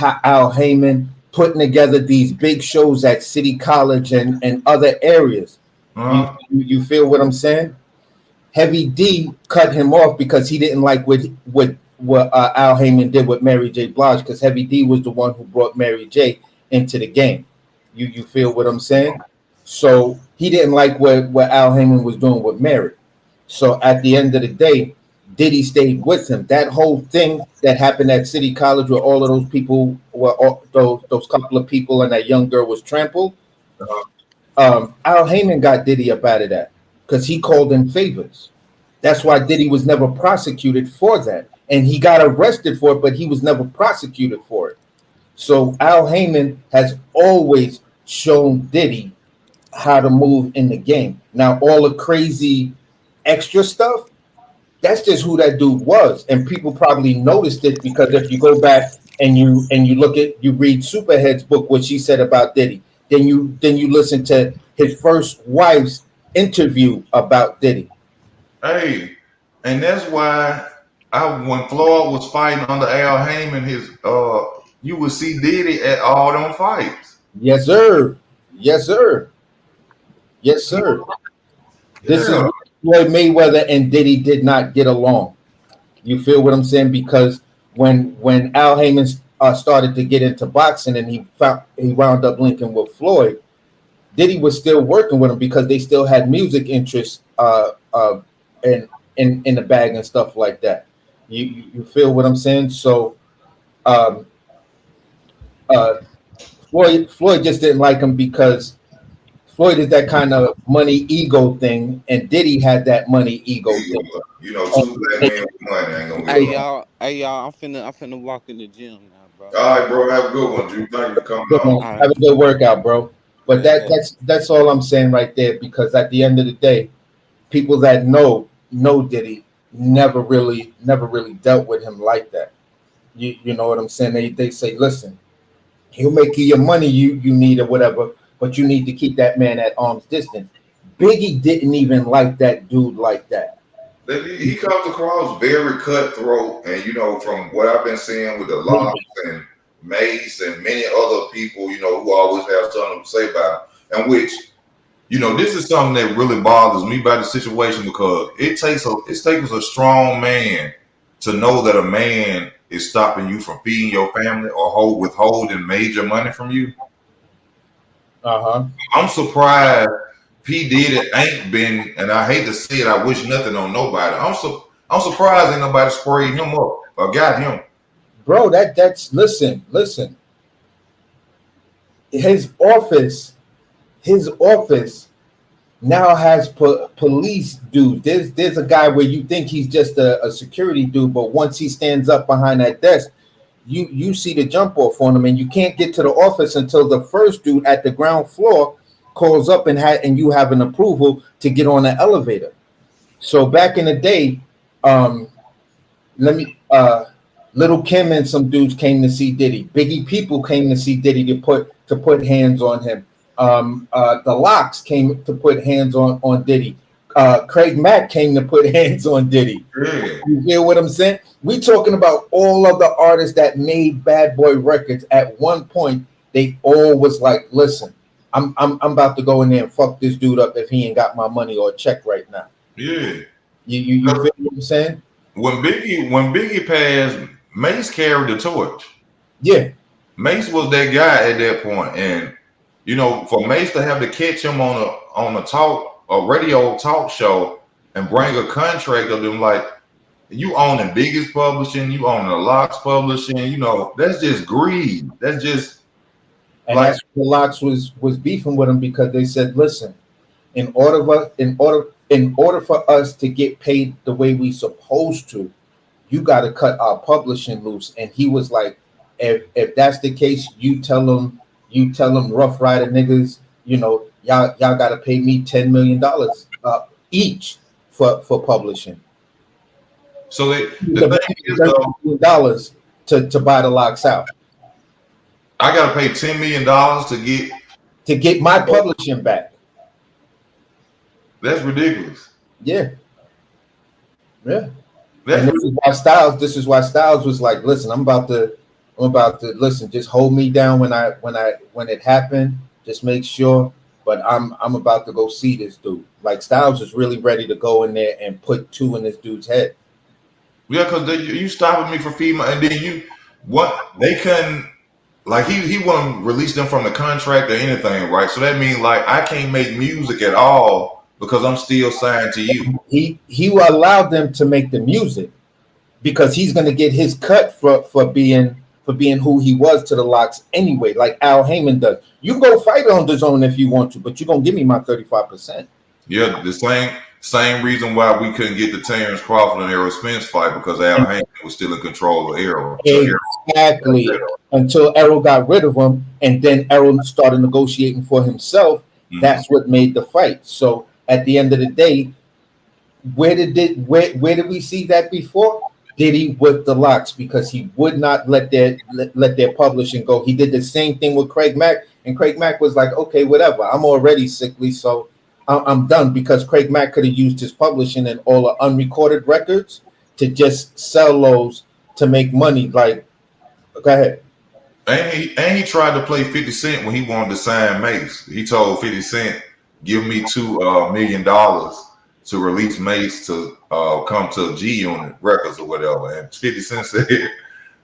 Al Heyman putting together these big shows at City College and other areas. Uh-huh. You feel what I'm saying? Heavy D cut him off because he didn't like what Al Heyman did with Mary J. Blige, because Heavy D was the one who brought Mary J. into the game. You feel what I'm saying? So he didn't like what Al Heyman was doing with Mary. So at the end of the day, Diddy stayed with him. That whole thing that happened at City College where all of those people those couple of people and that young girl was trampled. Al Heyman got Diddy up out of that because he called in favors. That's why Diddy was never prosecuted for that. And he got arrested for it, but he was never prosecuted for it. So Al Heyman has always shown Diddy how to move in the game. Now, all the crazy extra stuff, that's just who that dude was. And people probably noticed it because if you go back and you read Superhead's book, what she said about Diddy, then you listen to his first wife's interview about Diddy. Hey, and that's why when Floyd was fighting under Al Heyman, you would see Diddy at all them fights. Yes, sir. Yes, sir. Yes, sir. This is Floyd Mayweather and Diddy did not get along. You feel what I'm saying? Because when Al Heyman started to get into boxing and he wound up linking with Floyd, Diddy was still working with him because they still had music interests in the bag and stuff like that. You feel what I'm saying? So Floyd just didn't like him because Floyd is that kind of money ego thing, and Diddy had that money ego thing. Two black men with money ain't gonna get along. Hey y'all, I'm finna walk in the gym now, bro. All right, bro, have a good one, Drew. Thank you for coming on. Right. Have a good workout, bro. But that's all I'm saying right there, because at the end of the day, people that know Diddy never really dealt with him like that. You know what I'm saying? They say, listen, he'll make you your money you need or whatever, but you need to keep that man at arm's distance. Biggie didn't even like that dude like that. He comes across very cutthroat, and from what I've been seeing with the Locks and Mace and many other people, who always have something to say about him, and which You know, this is something that really bothers me about the situation because it takes a strong man to know that a man is stopping you from feeding your family or withholding major money from you. Uh-huh. I'm surprised P Diddy ain't been, and I hate to say it, I wish nothing on nobody. I'm surprised ain't nobody sprayed him up or got him. Bro, that's listen. His office now has police dude. There's a guy where you think he's just a security dude, but once he stands up behind that desk, you see the jump off on him, and you can't get to the office until the first dude at the ground floor calls up and you have an approval to get on the elevator. So back in the day, um, let me Little Kim and some dudes came to see Diddy. Biggie People came to see Diddy to put hands on him. The Locks came to put hands on Diddy. Craig Mack came to put hands on Diddy. Yeah. You hear what I'm saying? We talking about all of the artists that made Bad Boy Records. At one point, they all was like, "Listen, I'm about to go in there and fuck this dude up if he ain't got my money or check right now." Yeah. You feel what I'm saying? When Biggie passed, Mace carried the torch. Yeah. Mace was that guy at that point, and you know, for Mace to have to catch him on a radio talk show and bring a contract of them like you own the biggest publishing, you own the Locks publishing, you know, that's just greed. That's just And like that's what the Locks was beefing with him because they said, "Listen, in order for us to get paid the way we supposed to, you got to cut our publishing loose." And he was like, if that's the case, you tell them Rough Rider niggas, you know, y'all got to pay me $10 million each for publishing. so the thing is though, dollars to buy the Locks out, I gotta pay $10 million to get my publishing back. that's ridiculous. Yeah. And That's this is why Styles was like, "Listen, I'm about to listen, just hold me down when it happened, just make sure, but I'm about to go see this dude." Like Styles is really ready to go in there and put two in this dude's head. yeah, because you stopping me from feeding and then they couldn't like he wouldn't release them from the contract or anything, right? So that means like I can't make music at all because I'm still signed to you. He allowed them to make the music because he's gonna get his cut for being who he was to the Locks anyway, like Al Heyman does. You can go fight on the zone if you want to, but you're gonna give me my 35%. Yeah, the same reason why we couldn't get the Terrence Crawford and Errol Spence fight because Al Heyman was still in control of Errol. Exactly. Until Errol got rid of him, and then Errol started negotiating for himself. Mhm. That's what made the fight. So at the end of the day, where did we see that before? Diddy with the Locks, because he would not let their publishing go. He did the same thing with Craig Mack, and Craig Mack was like, "Okay, whatever. I'm already sickly, so I'm done." Because Craig Mack could have used his publishing and all the unrecorded records to just sell those to make money. Like, go ahead. And he tried to play 50 Cent when he wanted to sign Mace. He told 50 Cent, "Give me $2 million to release Mace to come to G Unit Records or whatever." And 50 Cent said,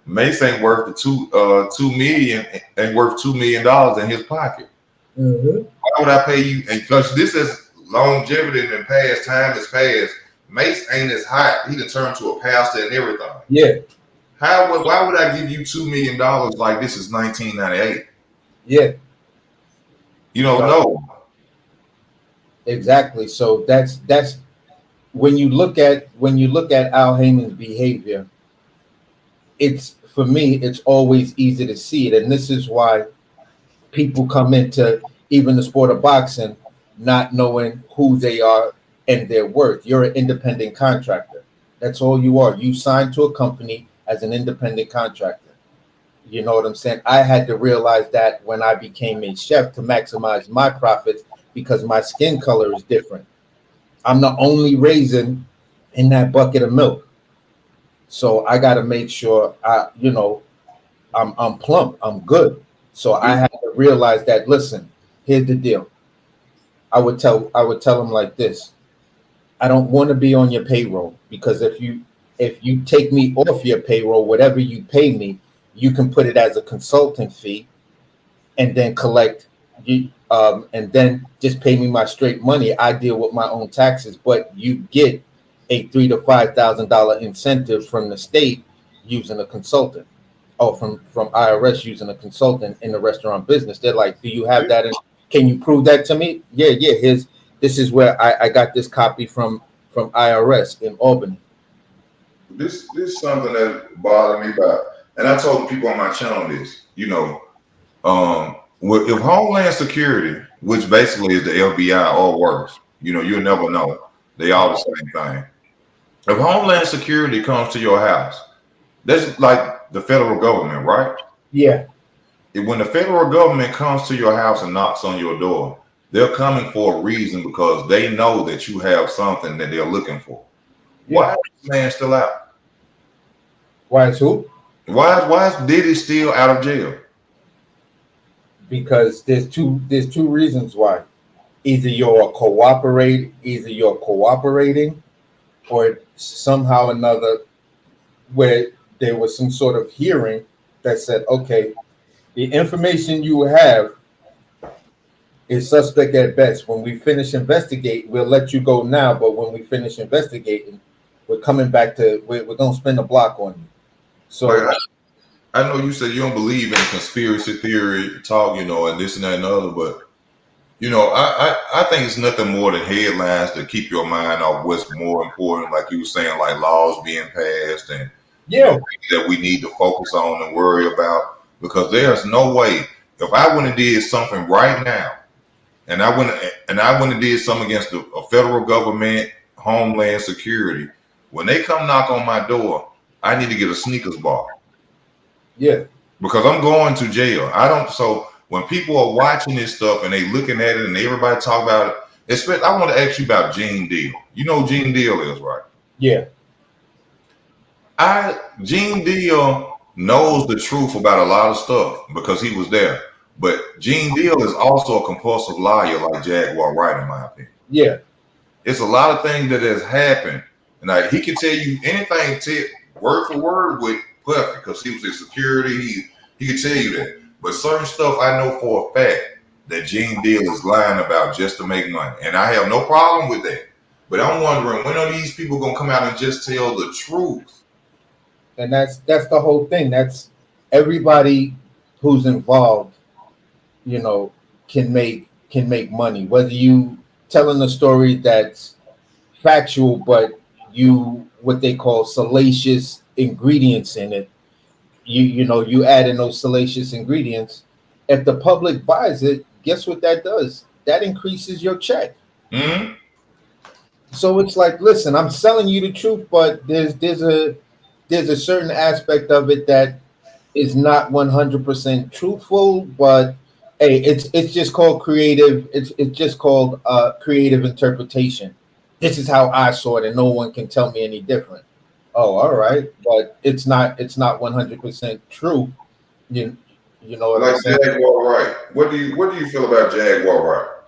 "Mace ain't worth the $2 million, ain't worth $2 million in his pocket. Mm-hmm. Why would I pay you?" And because this is longevity in the past, time has passed. Mace ain't as hot. He done turned to a pastor and everything. Yeah. Why would I give you $2 million like this is 1998? Yeah. You don't know. Exactly. So that's when you look at Al Heyman's behavior, it's, for me, it's always easy to see it. And this is why people come into even the sport of boxing not knowing who they are and their worth. You're an independent contractor. That's all you are. You signed to a company as an independent contractor. You know what I'm saying? I had to realize that when I became a chef to maximize my profits, because my skin color is different. I'm the only raisin in that bucket of milk. So I got to make sure I'm plump, I'm good. So I had to realize that, listen, here's the deal. I would tell them like this: I don't want to be on your payroll, because if you take me off your payroll, whatever you pay me, you can put it as a consulting fee, and then collect you and then just pay me my straight money. I deal with my own taxes, but you get a $3,000 to $5,000 incentive from the state using a consultant, or from IRS using a consultant in the restaurant business. They're like, do you have that? And can you prove that to me? Yeah. This is where I got this copy from IRS in Albany. This is something that bothered me about, and I told the people on my channel this. If Homeland Security, which basically is the FBI or worse, you'll never know. They all the same thing. If Homeland Security comes to your house, that's like the federal government, right? Yeah. When the federal government comes to your house and knocks on your door, they're coming for a reason, because they know that you have something that they're looking for. Yeah. Why is this man still out? Why is who? Why is Diddy still out of jail? Because there's two reasons why. Either you're cooperating, or somehow or another where there was some sort of hearing that said, okay, the information you have is suspect at best. When we finish investigating, we'll let you go now, but when we finish investigating, we're coming back to, we're going to spin the block on you. So I know you said you don't believe in conspiracy theory talk, and this and that and the other, but I think it's nothing more than headlines to keep your mind off what's more important, like you were saying, like laws being passed and that we need to focus on and worry about. Because there's no way, if I went and did something right now, and I went and did something against a federal government, Homeland Security, when they come knock on my door, I need to get a Snickers bar. Yeah. Because I'm going to jail. So when people are watching this stuff and they looking at it and everybody talk about it, especially, I want to ask you about Gene Deal. You know who Gene Deal is, right? Yeah. Gene Deal knows the truth about a lot of stuff because he was there. But Gene Deal is also a compulsive liar like Jaguar Wright, in my opinion. Yeah. It's a lot of things that has happened. And he can tell you anything word for word with Puffy, because he was in security. He can tell you that. But certain stuff I know for a fact that Gene Deal is lying about just to make money. And I have no problem with that. But I'm wondering, when are these people going to come out and just tell the truth? And that's the whole thing. That's everybody who's involved, can make money. Whether you telling a story that's factual, but what they call salacious ingredients in it, you add in those salacious ingredients. If the public buys it, guess what that does? That increases your check. Mm-hmm. So it's like, listen, I'm selling you the truth, but there's a certain aspect of it that is not 100% truthful. But hey, it's just called creative. It's just called creative interpretation. This is how I saw it, and no one can tell me any different. Oh, all right, but it's not 100% true. You know what I'm saying? Jaguar Wright. What do you feel about Jaguar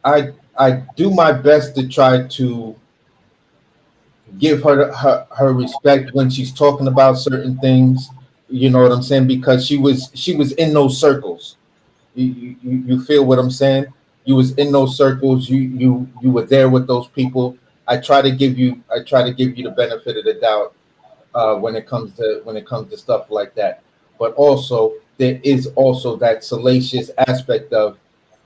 Wright? I do my best to try to give her respect when she's talking about certain things. You know what I'm saying? Because she was in those circles. You feel what I'm saying? You was in those circles. You were there with those people. I try to give you the benefit of the doubt when it comes to stuff like that. But also there is also that salacious aspect of,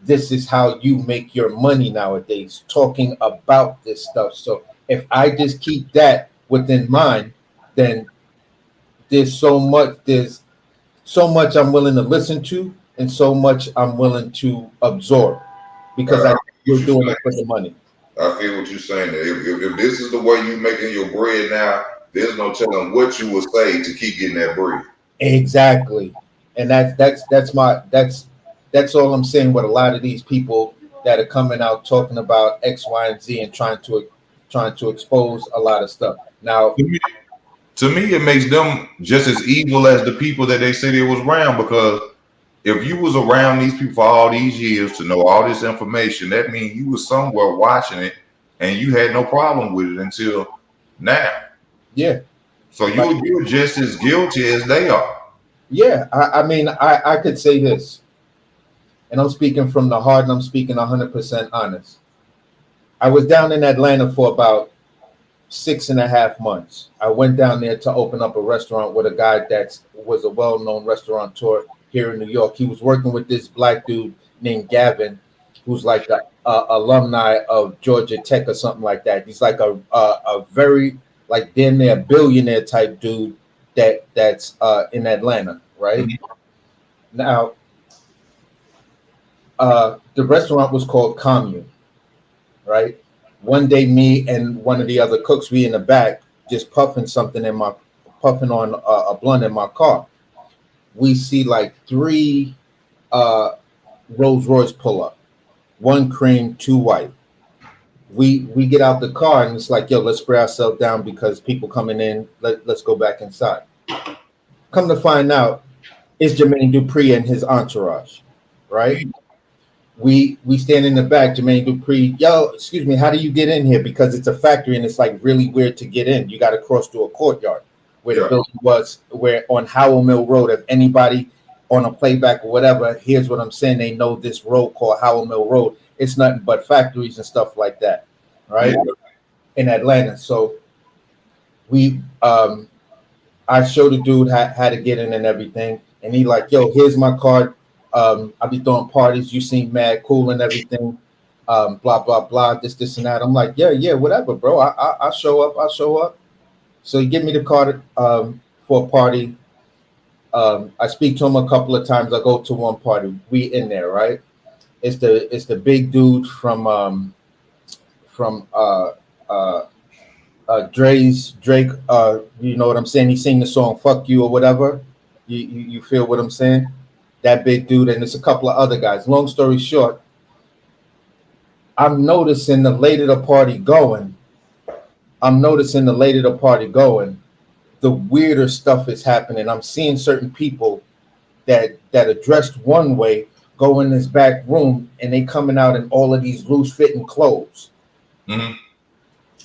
this is how you make your money nowadays, talking about this stuff. So if I just keep that within mind, then there's so much I'm willing to listen to, and so much I'm willing to absorb, because you're doing it for the money. I feel what you're saying. If this is the way you're making your bread now, there's no telling what you will say to keep getting that bread. Exactly. And that's all I'm saying with a lot of these people that are coming out talking about X, Y, and Z and trying to expose a lot of stuff. Now, to me, it makes them just as evil as the people that they say they was around, because if you was around these people for all these years to know all this information, that means you was somewhere watching it and you had no problem with it until now. Yeah. So you're just as guilty as they are. Yeah. I mean, I could say this, and I'm speaking from the heart, and I'm speaking 100% honest. I was down in Atlanta for about 6.5 months. I went down there to open up a restaurant with a guy that was a well-known restaurateur here in New York. He was working with this black dude named Gavin, who's like a alumni of Georgia Tech or something like that. He's like a very like damn near billionaire type dude that's in Atlanta, right? Mm-hmm. Now, the restaurant was called Commune, right? One day, me and one of the other cooks, we in the back just puffing on a blunt in my car. We see like 3 Rolls Royce pull up, 1 cream, 2 white. We get out the car and it's like, yo, let's spray ourselves down because people coming in. Let's go back inside. Come to find out, it's Jermaine Dupri and his entourage, right? We stand in the back, Jermaine Dupri, yo, excuse me, how do you get in here? Because it's a factory and it's like really weird to get in. You got to cross through a courtyard where the building was, where on Howell Mill Road. If anybody on a playback or whatever, here's what I'm saying, they know this road called Howell Mill Road. It's nothing but factories and stuff like that, right? Yeah. In Atlanta. So I showed the dude how to get in and everything. And he like, yo, here's my card. I'll be throwing parties. You seem mad cool and everything. Blah, blah, blah, this and that. I'm like, yeah, whatever, bro. I'll show up. So he give me the card for a party. I speak to him a couple of times. I go to one party. We in there, right? It's the big dude from Drake. You know what I'm saying? He sing the song "Fuck You" or whatever. You feel what I'm saying? That big dude, and there's a couple of other guys. Long story short, I'm noticing the later the party going, the weirder stuff is happening. I'm seeing certain people that are dressed one way go in this back room, and they coming out in all of these loose fitting clothes,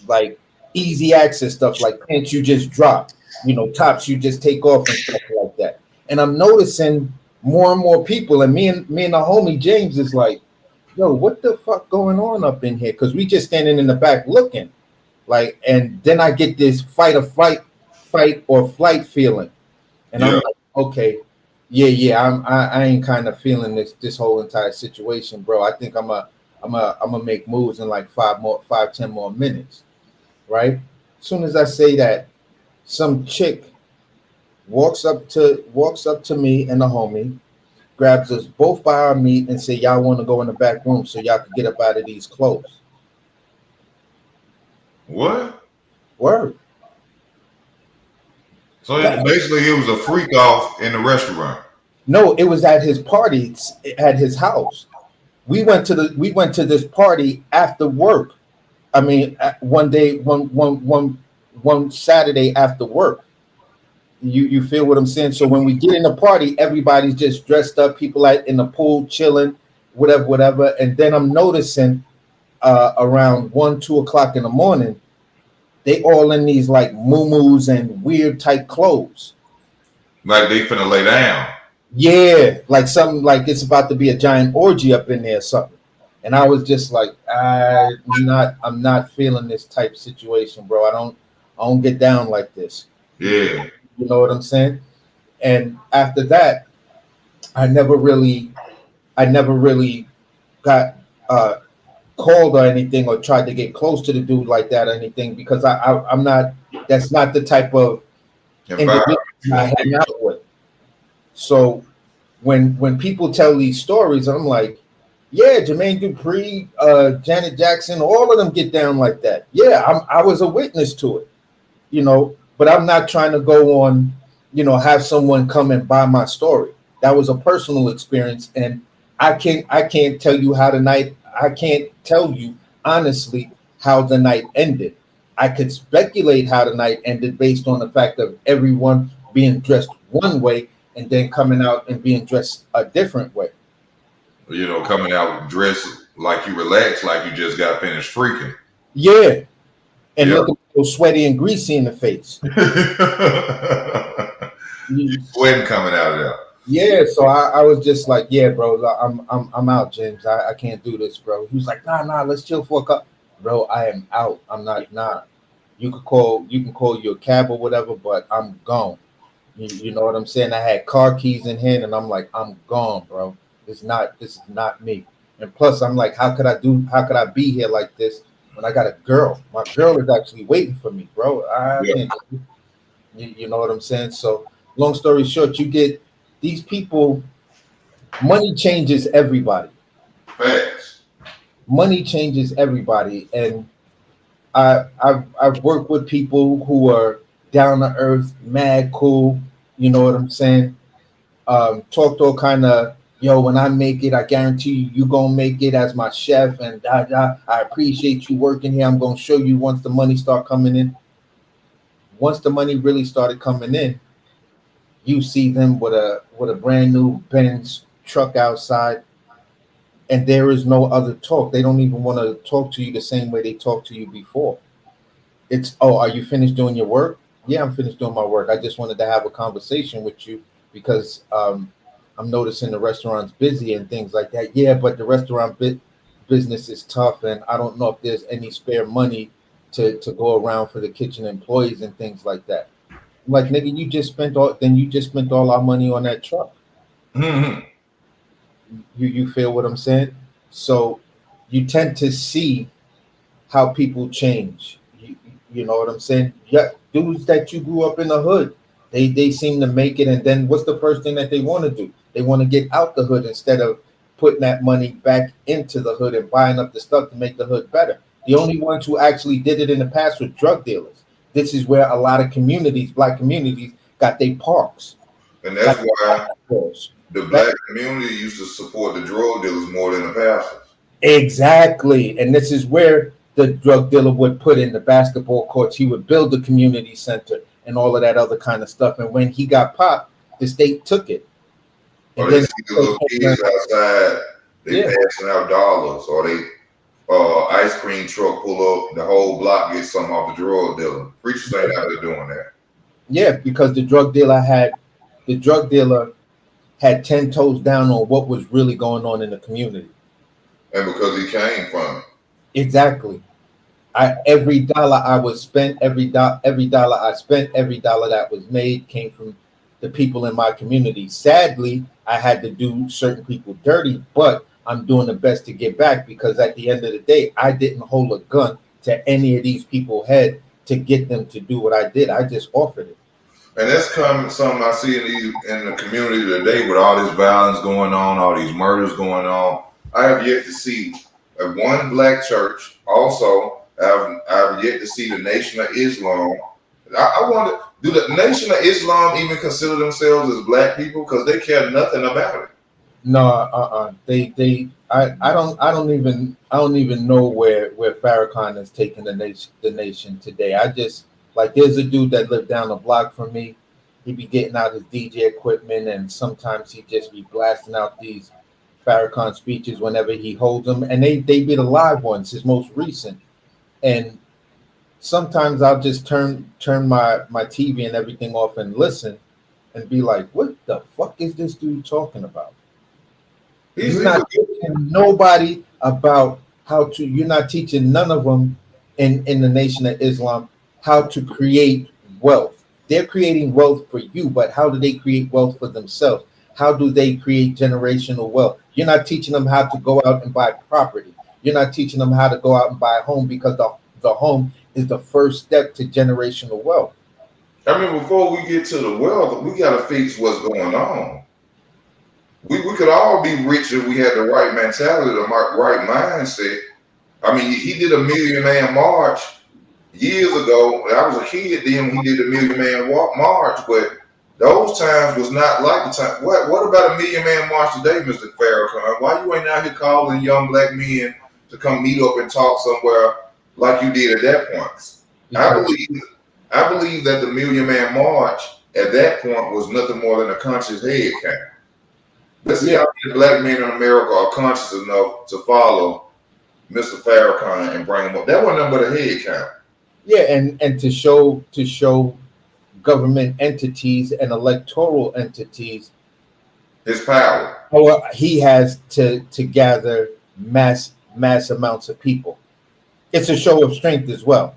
like easy access stuff, like pants you just drop, tops you just take off and stuff like that. And I'm noticing more and more people, and me and the homie James is like, yo, what the fuck going on up in here? Because we just standing in the back looking, like, and then I get this fight or flight feeling, and I'm like, okay, I ain't kind of feeling this whole entire situation, bro. I think I'm a make moves in like 5-10 more minutes, right? As soon as I say that, some chick walks up to me and the homie, grabs us both by our meat and say, y'all want to go in the back room so y'all can get up out of these clothes. What? Word. So basically it was a freak off in the restaurant. No, it was at his party at his house. We went to this party after work. I mean, one Saturday after work. You feel what I'm saying? So when we get in the party, everybody's just dressed up. People like in the pool chilling, whatever. And then I'm noticing around 1-2 o'clock in the morning, they all in these like muumuus and weird type clothes. Like they finna lay down. Yeah, like something like it's about to be a giant orgy up in there or something. And I was just like, I'm not feeling this type situation, bro. I don't get down like this. Yeah. You know what I'm saying? And after that, I never really got called or anything or tried to get close to the dude like that or anything, because I'm not, that's not the type of individual I hang out with. So when people tell these stories, I'm like, yeah, Jermaine Dupri, Janet Jackson, all of them get down like that. Yeah, I was a witness to it, but I'm not trying to go on, have someone come and buy my story. That was a personal experience, and I can't tell you how the night. I can't tell you honestly how the night ended. I could speculate how the night ended based on the fact of everyone being dressed one way and then coming out and being dressed a different way. You know, coming out dressed like you relaxed, like you just got finished freaking. Yeah, and Yep. looking so sweaty and greasy in the face. You sweating coming out of there. Yeah, so I was just like, yeah, bro, I'm out, James. I can't do this, bro. He was like, nah, let's chill for a cup. Bro, I am out. I'm not nah. You can call your cab or whatever, but I'm gone. You know what I'm saying? I had car keys in hand and I'm like, I'm gone, bro. This is not me. And plus I'm like, how could I be here like this when I got a girl? My girl is actually waiting for me, bro. I Yeah. can't you know what I'm saying? So long story short, you get these people, money changes everybody. Facts. Money changes everybody. And I've worked with people who are down to earth, mad cool, you know what I'm saying? Talked all kind of, yo, when I make it, I guarantee you gonna make it as my chef, and I appreciate you working here. I'm gonna show you once the money start coming in. Once the money really started coming in, you see them with a brand new Benz truck outside, and there is no other talk. They don't even want to talk to you the same way they talked to you before. It's, oh, are you finished doing your work? Yeah, I'm finished doing my work. I just wanted to have a conversation with you because I'm noticing the restaurant's busy and things like that. Yeah, but the business is tough, and I don't know if there's any spare money to go around for the kitchen employees and things like that. I'm like, nigga, you just spent all our money on that truck. Mm-hmm. You feel what I'm saying? So you tend to see how people change. You know what I'm saying? Yeah, dudes that you grew up in the hood, they seem to make it, and then what's the first thing that they want to do? They want to get out the hood instead of putting that money back into the hood and buying up the stuff to make the hood better. The only ones who actually did it in the past were drug dealers. This is where a lot of communities, black communities, got their parks. And that's Got why their the black community used to support the drug dealers more than the pastors. Exactly. And this is where the drug dealer would put in the basketball courts. He would build the community center and all of that other kind of stuff. And when he got popped, the state took it. Or And they then see the little kids outside, they Yeah. passing out dollars, or they ice cream truck pull up, the whole block gets something off the drug dealer. Preachers ain't out there doing that. yeah, because the drug dealer had 10 toes down on what was really going on in the community. And because he came from it. Exactly. Every dollar I was spent, every dollar I spent, every dollar that was made came from the people in my community. Sadly, I had to do certain people dirty, but I'm doing the best to get back because at the end of the day, I didn't hold a gun to any of these people's head to get them to do what I did. I just offered it. And that's something I see in the community today with all this violence going on, all these murders going on. I have yet to see one black church. Also, I've yet to see the Nation of Islam. I wonder, do the Nation of Islam even consider themselves as black people? Because they care nothing about it. No, I don't even know where Farrakhan has taken the nation today. I just, like, there's a dude that lived down the block from me. He be getting out his DJ equipment, and sometimes he just be blasting out these Farrakhan speeches whenever he holds them, and they be the live ones, his most recent. And sometimes I'll just turn my TV and everything off and listen, and be like, what the fuck is this dude talking about? You're not teaching nobody about how to. You're not teaching none of them in the Nation of Islam how to create wealth. They're creating wealth for you, but how do they create wealth for themselves? How do they create generational wealth? You're not teaching them how to go out and buy property. You're not teaching them how to go out and buy a home because the home is the first step to generational wealth. I mean, before we get to the wealth, we got to fix what's going on. We could all be rich if we had the right mentality, the right mindset. I mean, he did a Million Man March years ago. I was a kid then when he did the Million Man March, but those times was not like the time. What about a Million Man March today, Mr. Farrakhan? Why you ain't out here calling young black men to come meet up and talk somewhere like you did at that point? I believe that the Million Man March at that point was nothing more than a conscious head count. Let's see Yeah. how many black men in America are conscious enough to follow Mr. Farrakhan and bring him up. That wasn't nothing but a head count. Yeah, and to show government entities and electoral entities His power. how he has to gather mass amounts of people. It's a show of strength as well.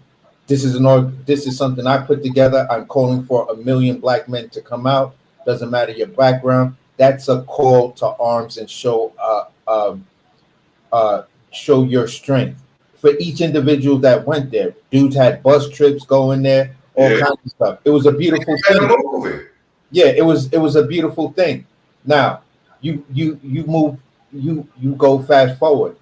This is something I put together. I'm calling for 1 million black men to come out. Doesn't matter your background. That's a call to arms and show show your strength. For each individual that went there, dudes had bus trips going there, all Yeah. kinds of stuff. It was a beautiful Had thing. a movie. Yeah, it was a beautiful thing. Now you go fast forward.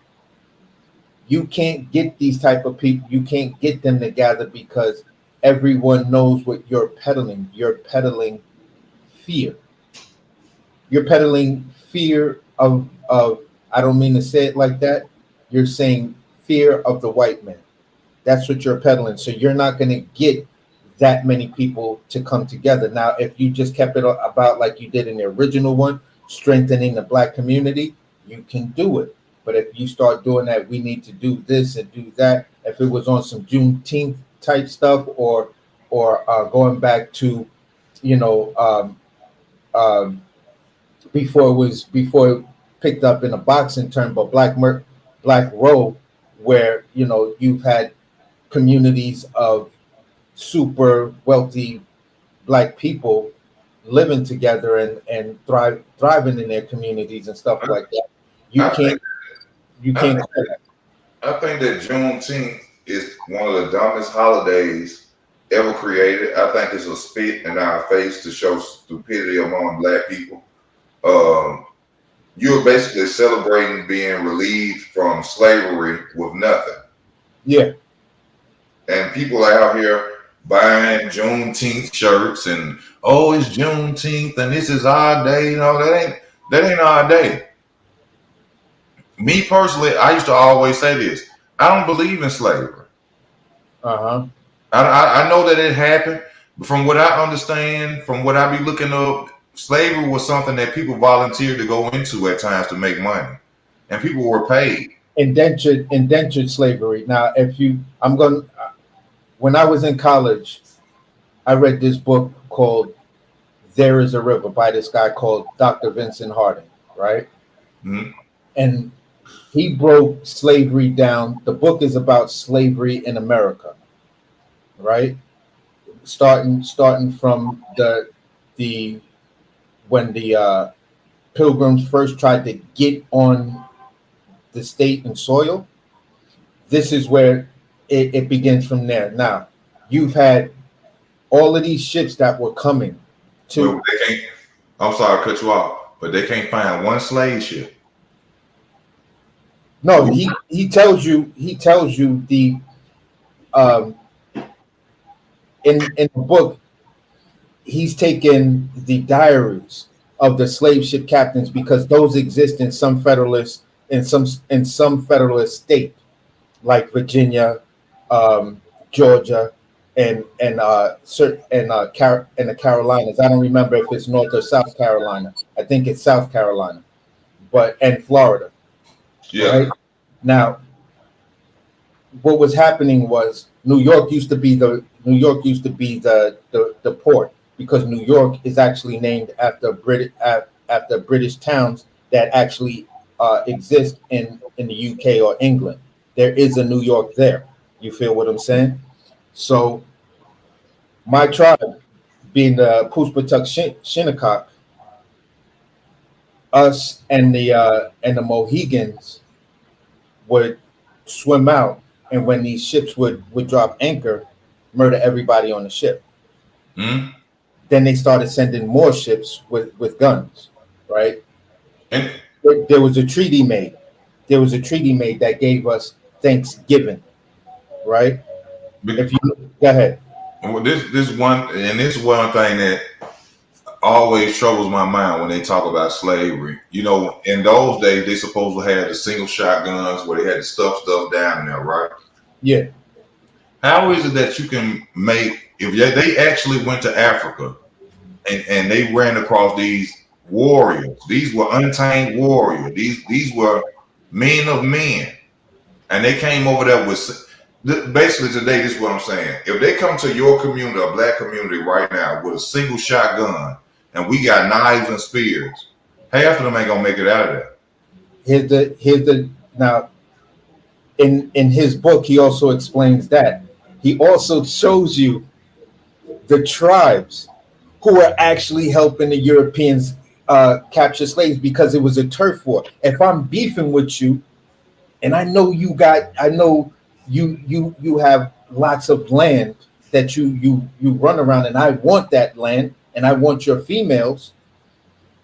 You can't get these type of people. You can't get them together because everyone knows what you're peddling. You're peddling fear. You're peddling fear of I don't mean to say it like that. You're saying fear of the white man. That's what you're peddling. So you're not going to get that many people to come together. Now, if you just kept it about like you did in the original one, strengthening the black community, you can do it. But if you start doing that, we need to do this and do that. If it was on some Juneteenth type stuff, or going back to, you know, before it picked up in a boxing term, but Black Row, where you know you've had communities of super wealthy black people living together and thriving in their communities and stuff like that. You I can't think- call that. I think that Juneteenth is one of the dumbest holidays ever created. I think it's a spit in our face to show stupidity among black people. You're basically celebrating being relieved from slavery with nothing. Yeah, And people out here buying Juneteenth shirts and it's Juneteenth and this is our day. You know, that ain't our day. Me personally, I used to always say this. I don't believe in slavery. uh-huh. I know that it happened, but from what I understand, from what I be looking up, slavery was something that people volunteered to go into at times to make money, and people were paid. Indentured slavery. Now, when I was in college, I read this book called There Is a River by this guy called Dr. Vincent Harding, right? Mhm. And he broke slavery down. The book is about slavery in America, right? Starting from the when the Pilgrims first tried to get on the state and soil. This is where it begins from there. Now, you've had all of these ships that were coming to. But they can't. I'm sorry to cut you off, but they can't find one slave ship. No, he tells you the in the book he's taken the diaries of the slave ship captains because those exist in some federalist state like Virginia, Georgia, and the Carolinas. I don't remember if it's North or South Carolina. I think it's South Carolina, and Florida. Yeah. Right? Now, what was happening was New York used to be the port because New York is actually named after British towns that actually exist in the UK or England. There is a New York there. You feel what I'm saying? So my tribe, being the Puspatuk Shinnecock, us and the Mohegans would swim out, and when these ships would drop anchor, murder everybody on the ship. Mm-hmm. Then they started sending more ships with guns, right? And There was a treaty made. There was a treaty made that gave us Thanksgiving, right? If you go ahead. this one thing that always troubles my mind when they talk about slavery. You know, in those days they supposedly had the single shotguns where they had to stuff down in there, right? Yeah. How is it that you can make if they actually went to Africa and they ran across these warriors. These were untamed warriors. These were men of men, and they came over there with. Basically, today, this is what I'm saying. If they come to your community, a black community, right now with a single shotgun, and we got knives and spears, half of them ain't gonna make it out of there. Here's the now. In his book, he also explains that. He also shows you the tribes who were actually helping the Europeans capture slaves because it was a turf war. If I'm beefing with you, and I know you have lots of land that you run around, and I want that land, and I want your females.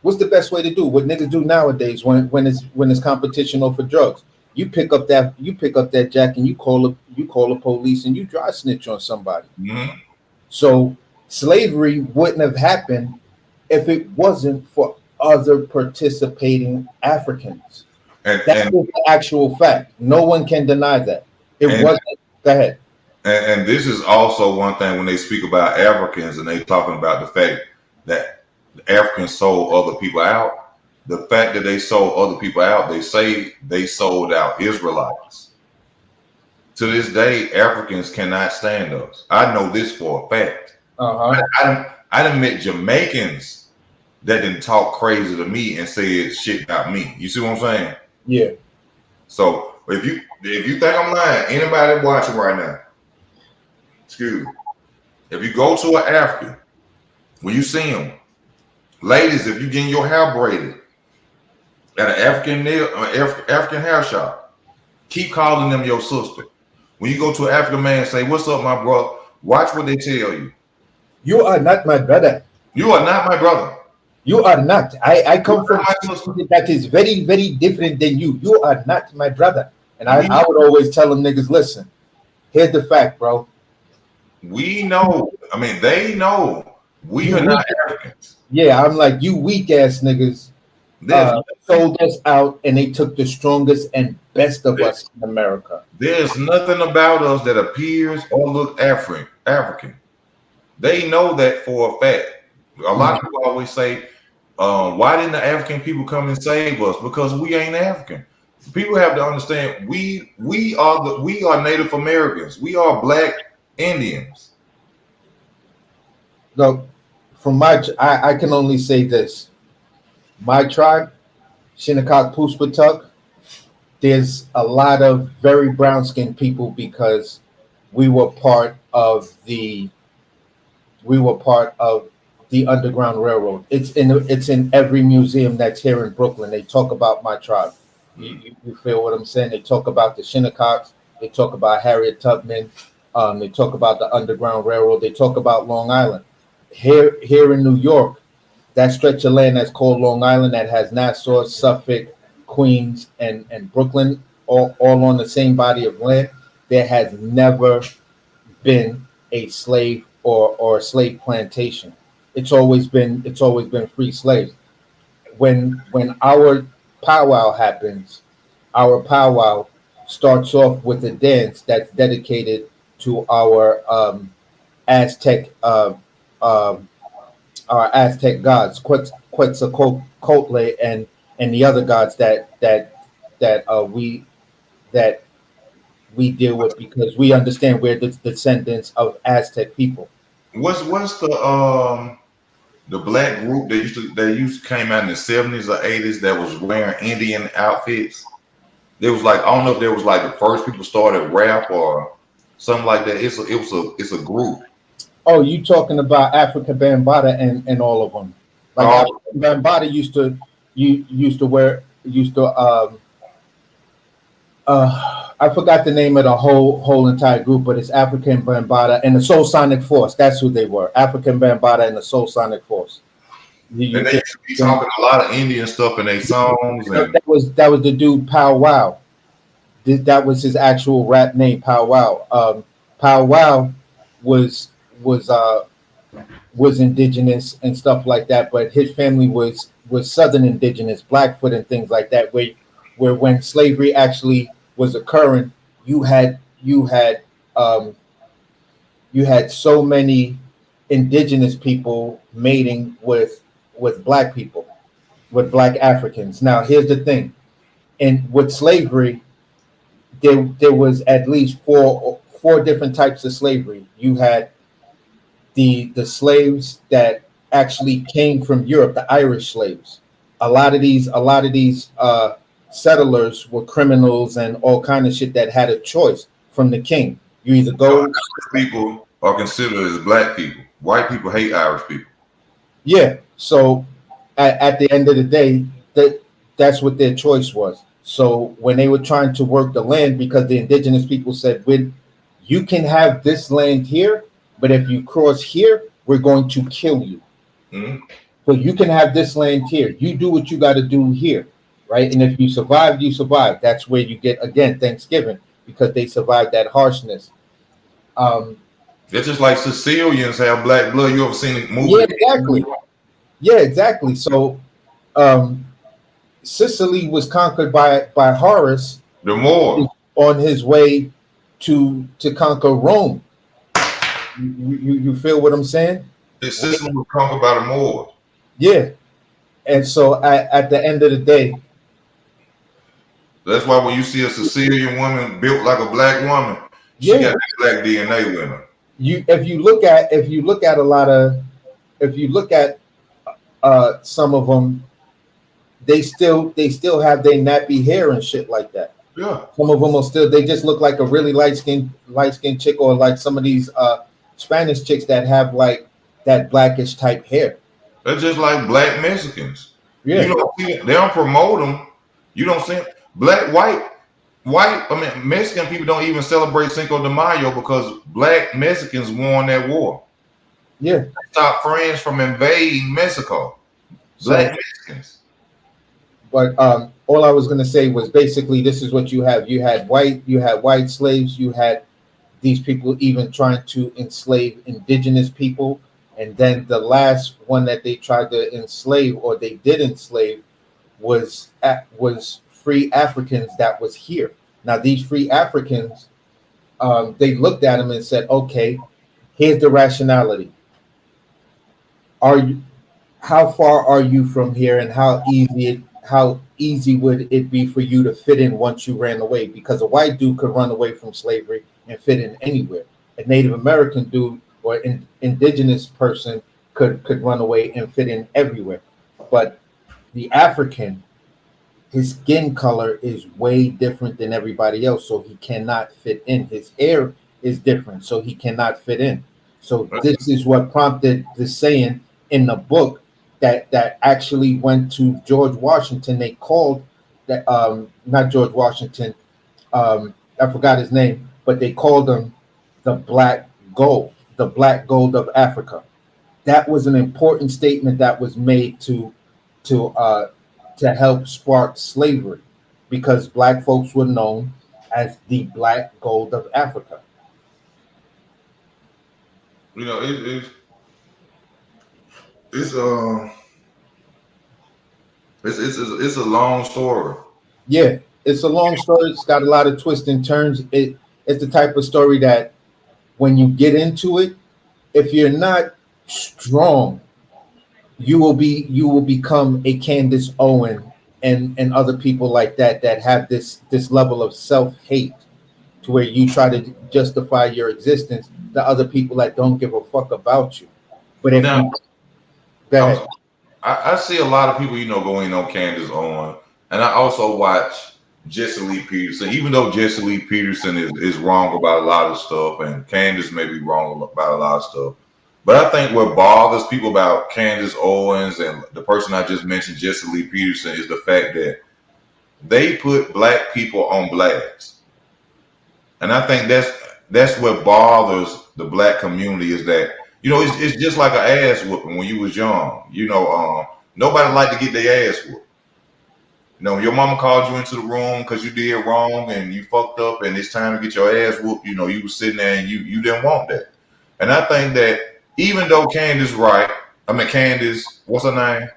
What's the best way to do? What niggas do nowadays when it's competition over drugs? You pick up that jack and you call the police and you dry snitch on somebody. Mm-hmm. So slavery wouldn't have happened if it wasn't for other participating Africans. That's the actual fact. No one can deny that. It wasn't. Go ahead. And this is also one thing when they speak about Africans and they talking about the fact that Africans sold other people out. The fact that they sold other people out, they say they sold out Israelites. To this day, Africans cannot stand us. I know this for a fact. I done met Jamaicans that didn't talk crazy to me and said shit about me. You see what I'm saying? Yeah. So if you think I'm lying, anybody watching right now, excuse me. If you go to an African, when you see them, ladies, if you getting your hair braided at an African hair shop, keep calling them your sister. When you go to an African man, say, "What's up, my brother?" Watch what they tell you. You are not my brother. You are not my brother. You are not. I come from something that is very, very different than you. You are not my brother. And I would always tell them niggas, listen, here's the fact, bro. We know. I mean, they know. We are not Africans. Yeah, I'm like, you weak ass niggas sold us out and they took the strongest and best of us in America. There's nothing about us that appears or look African. They know that for a fact. A lot of people always say, why didn't the African people come and save us? Because we ain't African. People have to understand we are Native Americans. We are Black Indians. Look, from I can only say this. My tribe, Shinnecock Poospatuck, there's a lot of very brown-skinned people because we were part of the Underground Railroad. It's in every museum that's here in Brooklyn. They talk about my tribe. You feel what I'm saying? They talk about the Shinnecocks. They talk about Harriet Tubman. They talk about the Underground Railroad. They talk about Long Island. Here in New York, that stretch of land that's called Long Island that has Nassau, Suffolk, Queens, and Brooklyn all on the same body of land, there has never been a slave or a slave plantation. It's always been free slaves. When our powwow happens, our powwow starts off with a dance that's dedicated to our Aztec Quetzalcoatl and the other gods that we deal with because we understand we're the descendants of Aztec people. What's the black group that came out in the 70s or 80s that was wearing Indian outfits? There was like, I don't know if there was like the first people started rap or something like that. It's a group. Oh, you talking about Afrika Bambaataa and all of them? Like Afrika Bambaataa used to I forgot the name of the whole entire group, but it's African Bambaataa and the Soul Sonic Force. That's who they were. African Bambaataa and the Soul Sonic Force. And they used to be talking a lot of Indian stuff in their songs. And that was the dude Pow Wow. That was his actual rap name, Pow Wow. Pow Wow was indigenous and stuff like that, but his family was Southern indigenous, Blackfoot and things like that, where when slavery actually was occurring, you had so many indigenous people mating with black people, with black Africans. Now, here's the thing: and with slavery, there was at least four different types of slavery. You had the slaves that actually came from Europe, the Irish slaves. A lot of these settlers were criminals and all kind of shit that had a choice from the king. You either So go, Irish people are considered as black people. White people hate Irish people. yeah. So at the end of the day, that's what their choice was. So when they were trying to work the land, because the indigenous people said, "When you can have this land here, but if you cross here, we're going to kill you. Mhm. So you can have this land here. You do what you got to do here, right? And if you survive, you survive. That's where you get again Thanksgiving because they survived that harshness." Um, It's just like Sicilians have black blood. You ever seen the yeah, movie? exactly. Yeah, exactly. So um, Sicily was conquered by Horus The Moor. on his way to conquer Rome. You feel what I'm saying? Sicily was conquered by the Moors. Yeah. And so at the end of the day, That's why when you see a Sicilian woman built like a black woman, she yeah, got that black DNA with her. you if you look at a lot of if you look at some of them, they still have their nappy hair and shit like that. Yeah. Some of them will still they just look like a really light skinned chick, or like some of these Spanish chicks that have like that blackish type hair. That's just like black Mexicans. You Yeah, don't see it. They don't promote them. You don't see it. Black, white. I mean, Mexican people don't even celebrate Cinco de Mayo because black Mexicans won that war. yeah. Stop France from invading Mexico. So Black Mexicans. but all I was going to say was basically this is what you have. You had white slaves. You had these people even trying to enslave indigenous people, and then the last one that they tried to enslave or they did enslave was free Africans that was here. Now these free Africans, they looked at them and said, "Okay, here's the rationality. Are you how far are you from here, and how easy would it be for you to fit in once you ran away? Because a white dude could run away from slavery and fit in anywhere. A Native American dude or an indigenous person could run away and fit in everywhere. But the African, his skin color is way different than everybody else, so he cannot fit in. His hair is different, so he cannot fit in. So this is what prompted the saying in the book that actually went to George Washington. They called that not George Washington, I forgot his name, but they called him the black gold of Africa. That was an important statement that was made to uh, to help spark slavery, because black folks were known as the black gold of Africa. You know, it's uh it's a long story. Yeah, it's a long story. It's got a lot of twists and turns. It's the type of story that when you get into it, if you're not strong, you will become a Candace Owen and other people like that have this level of self-hate to where you try to justify your existence to other people that don't give a fuck about you. But if Now, you go I'm, ahead, I see a lot of people, going on Candace Owens, and I also watch Jesse Lee Peterson. Even though Jesse Lee Peterson is wrong about a lot of stuff, and Candace may be wrong about a lot of stuff, but I think what bothers people about Candace Owens and the person I just mentioned, Jesse Lee Peterson, is the fact that they put black people on blast. And I think that's what bothers the black community is that it's just like an ass whooping when you was young. Nobody liked to get their ass whooped. Your mama called you into the room because you did wrong and you fucked up, and it's time to get your ass whooped. You was sitting there and you didn't want that. And I think that even though Candace, what's her name?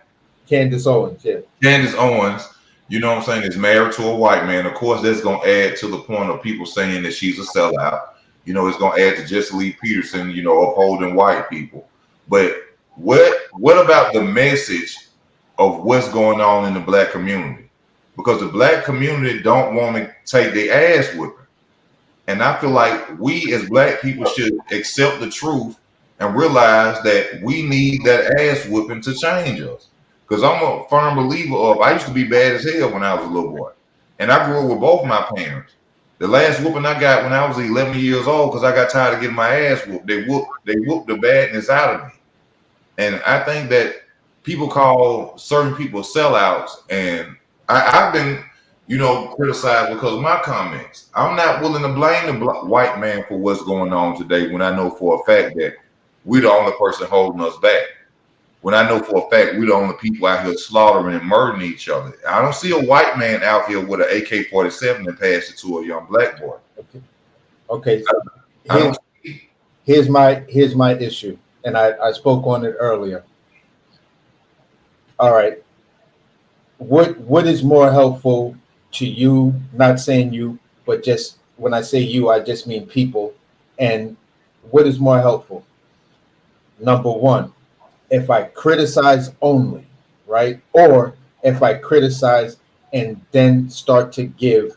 Candace Owens, yeah, Candace Owens, what I'm saying, is married to a white man. Of course, that's going to add to the point of people saying that she's a sellout. It's going to add to Jesse Lee Peterson, upholding white people. But what about the message of what's going on in the black community? Because the black community don't want to take their ass whipping. And I feel like we as black people should accept the truth and realize that we need that ass whipping to change us. Because I'm a firm believer of, I used to be bad as hell when I was a little boy. And I grew up with both my parents. The last whooping I got when I was 11 years old, because I got tired of getting my ass whooped. They whooped the badness out of me. And I think that people call certain people sellouts, and I've been, criticized because of my comments. I'm not willing to blame the white man for what's going on today when I know for a fact that we're the only person holding us back. When I know for a fact we're the only people out here slaughtering and murdering each other. I don't see a white man out here with an AK-47 and pass it to a young black boy. Okay. Here's my issue, and I spoke on it earlier. All right. What is more helpful to you? Not saying you, but just when I say you, I just mean people. And what is more helpful? Number one, if I criticize only, right? Or if I criticize and then start to give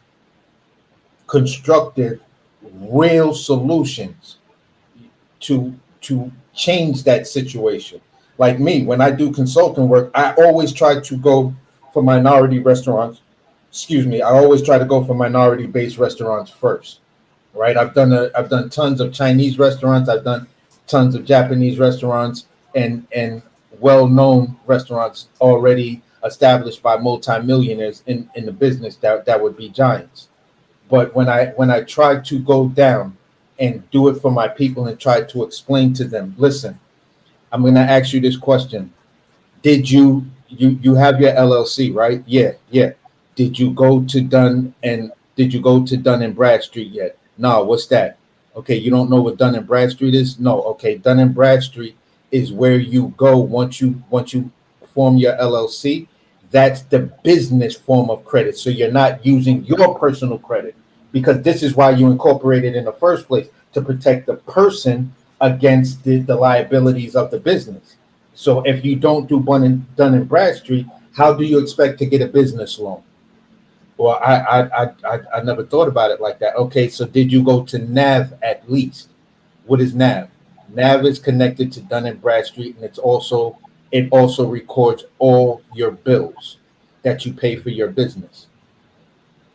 constructive, real solutions to change that situation. Like me, when I do consulting work, I always try to go for minority restaurants. I always try to go for minority-based restaurants first, right? I've done tons of Chinese restaurants. I've done tons of Japanese restaurants and well-known restaurants already established by multimillionaires in the business that would be giants. But when I try to go down and do it for my people and try to explain to them, listen, I'm going to ask you this question. Did you have your LLC, right? Yeah. Did you go to Dun and Bradstreet yet? No, what's that? Okay, you don't know what Dun and Bradstreet is? No. Okay, Dun and Bradstreet is where you go once you form your LLC. That's the business form of credit. So you're not using your personal credit, because this is why you incorporated in the first place, to protect the person against the liabilities of the business. So if you don't do Dun and Bradstreet, how do you expect to get a business loan? Well, I never thought about it like that. Okay, so did you go to NAV at least? What is NAV? NAV is connected to Dun and Bradstreet, and it also records all your bills that you pay for your business.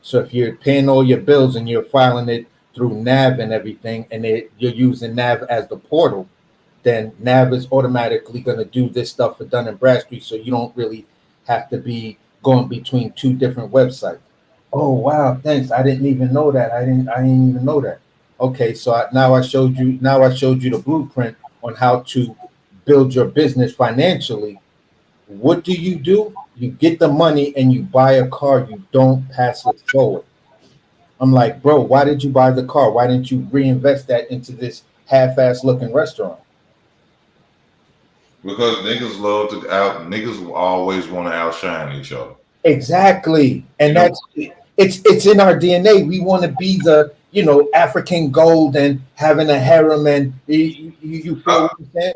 So if you're paying all your bills and you're filing it through NAV and everything, and you're using NAV as the portal, then NAV is automatically going to do this stuff for Dun and Bradstreet, so you don't really have to be going between two different websites. Oh wow, thanks. I didn't even know that. I didn't even know that. Okay, so now I showed you the blueprint on how to build your business financially. What do? You get the money and you buy a car. You don't pass it forward. I'm like, bro, why did you buy the car? Why didn't you reinvest that into this half-ass looking restaurant? Because niggas will always want to outshine each other. Exactly. And it's in our DNA. We want to be the, African gold and having a harem, and you feel what I'm saying?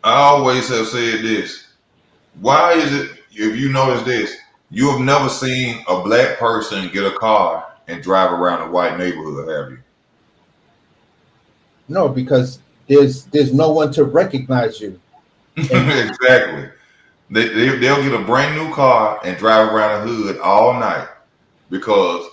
I always have said this. Why is it, if you notice this, you have never seen a black person get a car and drive around a white neighborhood, have you? No, because there's no one to recognize you. Exactly. They'll get a brand new car and drive around the hood all night because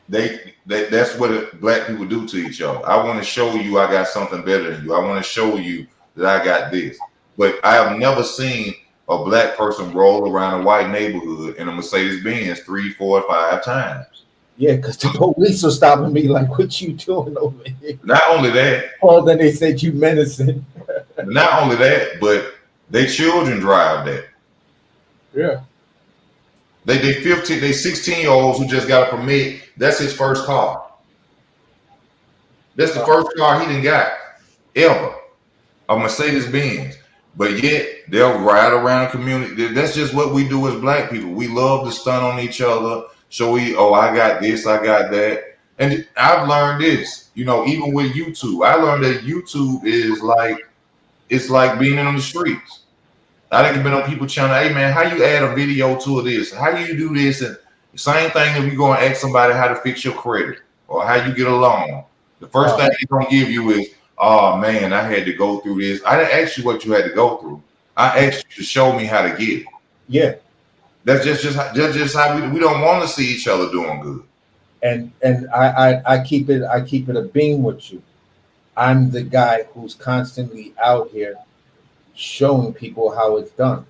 that's what black people do to each other. I want to show you I got something better than you. I want to show you that I got this. But I have never seen a black person roll around a white neighborhood in a Mercedes-Benz 3, 4, 5 times. Yeah, because the police are stopping me like, what you doing over here? Not only that. Oh, then they said you menacing. Not only that, but they children drive that. Yeah. They 16-year-olds who just got a permit. That's his first car. That's the first car he done got ever, a Mercedes-Benz. But yet they'll ride around the community. That's just what we do as black people. We love to stun on each other. So I got this, I got that. And I've learned this, even with YouTube. I learned that YouTube is like it's like being on the streets. I done been on people channel. Hey man, how you add a video to this? How do you do this? And the same thing if you go and ask somebody how to fix your credit or how you get a loan. The first thing they're gonna give you is, oh man, I had to go through this. I didn't ask you what you had to go through. I asked you to show me how to get it. Yeah. That's just how we don't want to see each other doing good. And I keep it a beam with you. I'm the guy who's constantly out here showing people how it's done.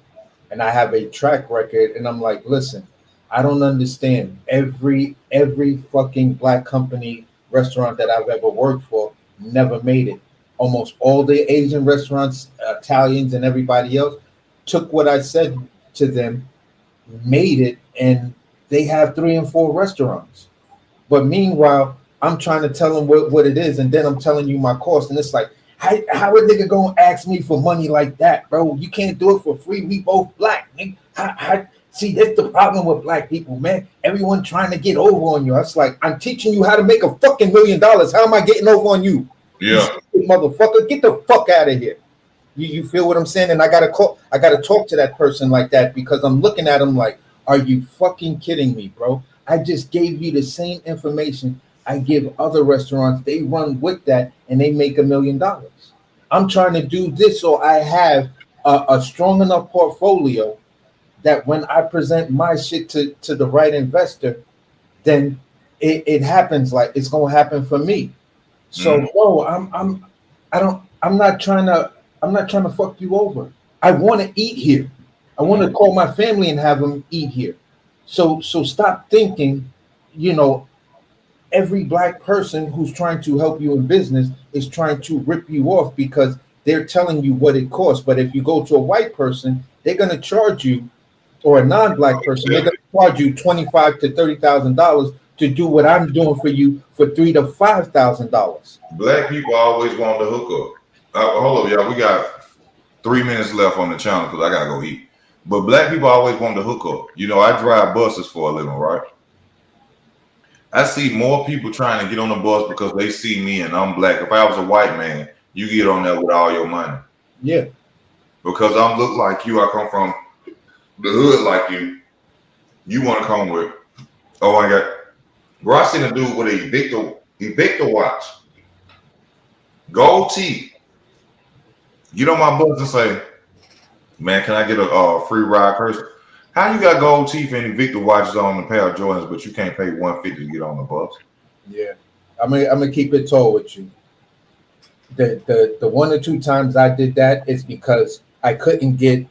And I have a track record, and I'm like, listen, I don't understand. Every fucking black company restaurant that I've ever worked for never made it. Almost all the Asian restaurants, Italians and everybody else, took what I said to them, made it, and they have 3 and 4 restaurants. But meanwhile, I'm trying to tell them what it is, and then I'm telling you my cost, and it's like, how a nigga gonna ask me for money like that, bro? You can't do it for free. We both black, nigga. See, that's the problem with black people, man. Everyone trying to get over on you. It's like, I'm teaching you how to make a fucking $1 million. How am I getting over on you? Yeah, You motherfucker, get the fuck out of here. You feel what I'm saying? And I gotta talk to that person like that, because I'm looking at them like, are you fucking kidding me, bro? I just gave you the same information I give other restaurants. They run with that and they make $1 million. I'm trying to do this so I have a strong enough portfolio that when I present my shit to the right investor, then it happens like it's gonna happen for me. So no, I'm not trying to fuck you over. I want to eat here. I want to call my family and have them eat here. So stop thinking, every black person who's trying to help you in business is trying to rip you off because they're telling you what it costs. But if you go to a white person, they're going to charge you, or a non-black person, they're going to charge you $25,000 to $30,000 to do what I'm doing for you for $3,000 to $5,000. black people always want to hook up. Hold up, y'all. We got 3 minutes left on the channel because I gotta go eat. But black people always want to hook up. I drive buses for a living, right? I see more people trying to get on the bus because they see me and I'm black. If I was a white man, you get on there with all your money. Yeah. Because I'm look like you. I come from the hood like you. You want to come with, oh my God. Bro, I seen a dude with a Evictor watch. Gold teeth. Get on my bus and say, man, can I get a free ride person? How you got gold teeth and Evictor watches on a pair of Jordans, but you can't pay $150 to get on the bus? Yeah. I'm gonna keep it tall with you. The 1 or 2 times I did that is because I couldn't get,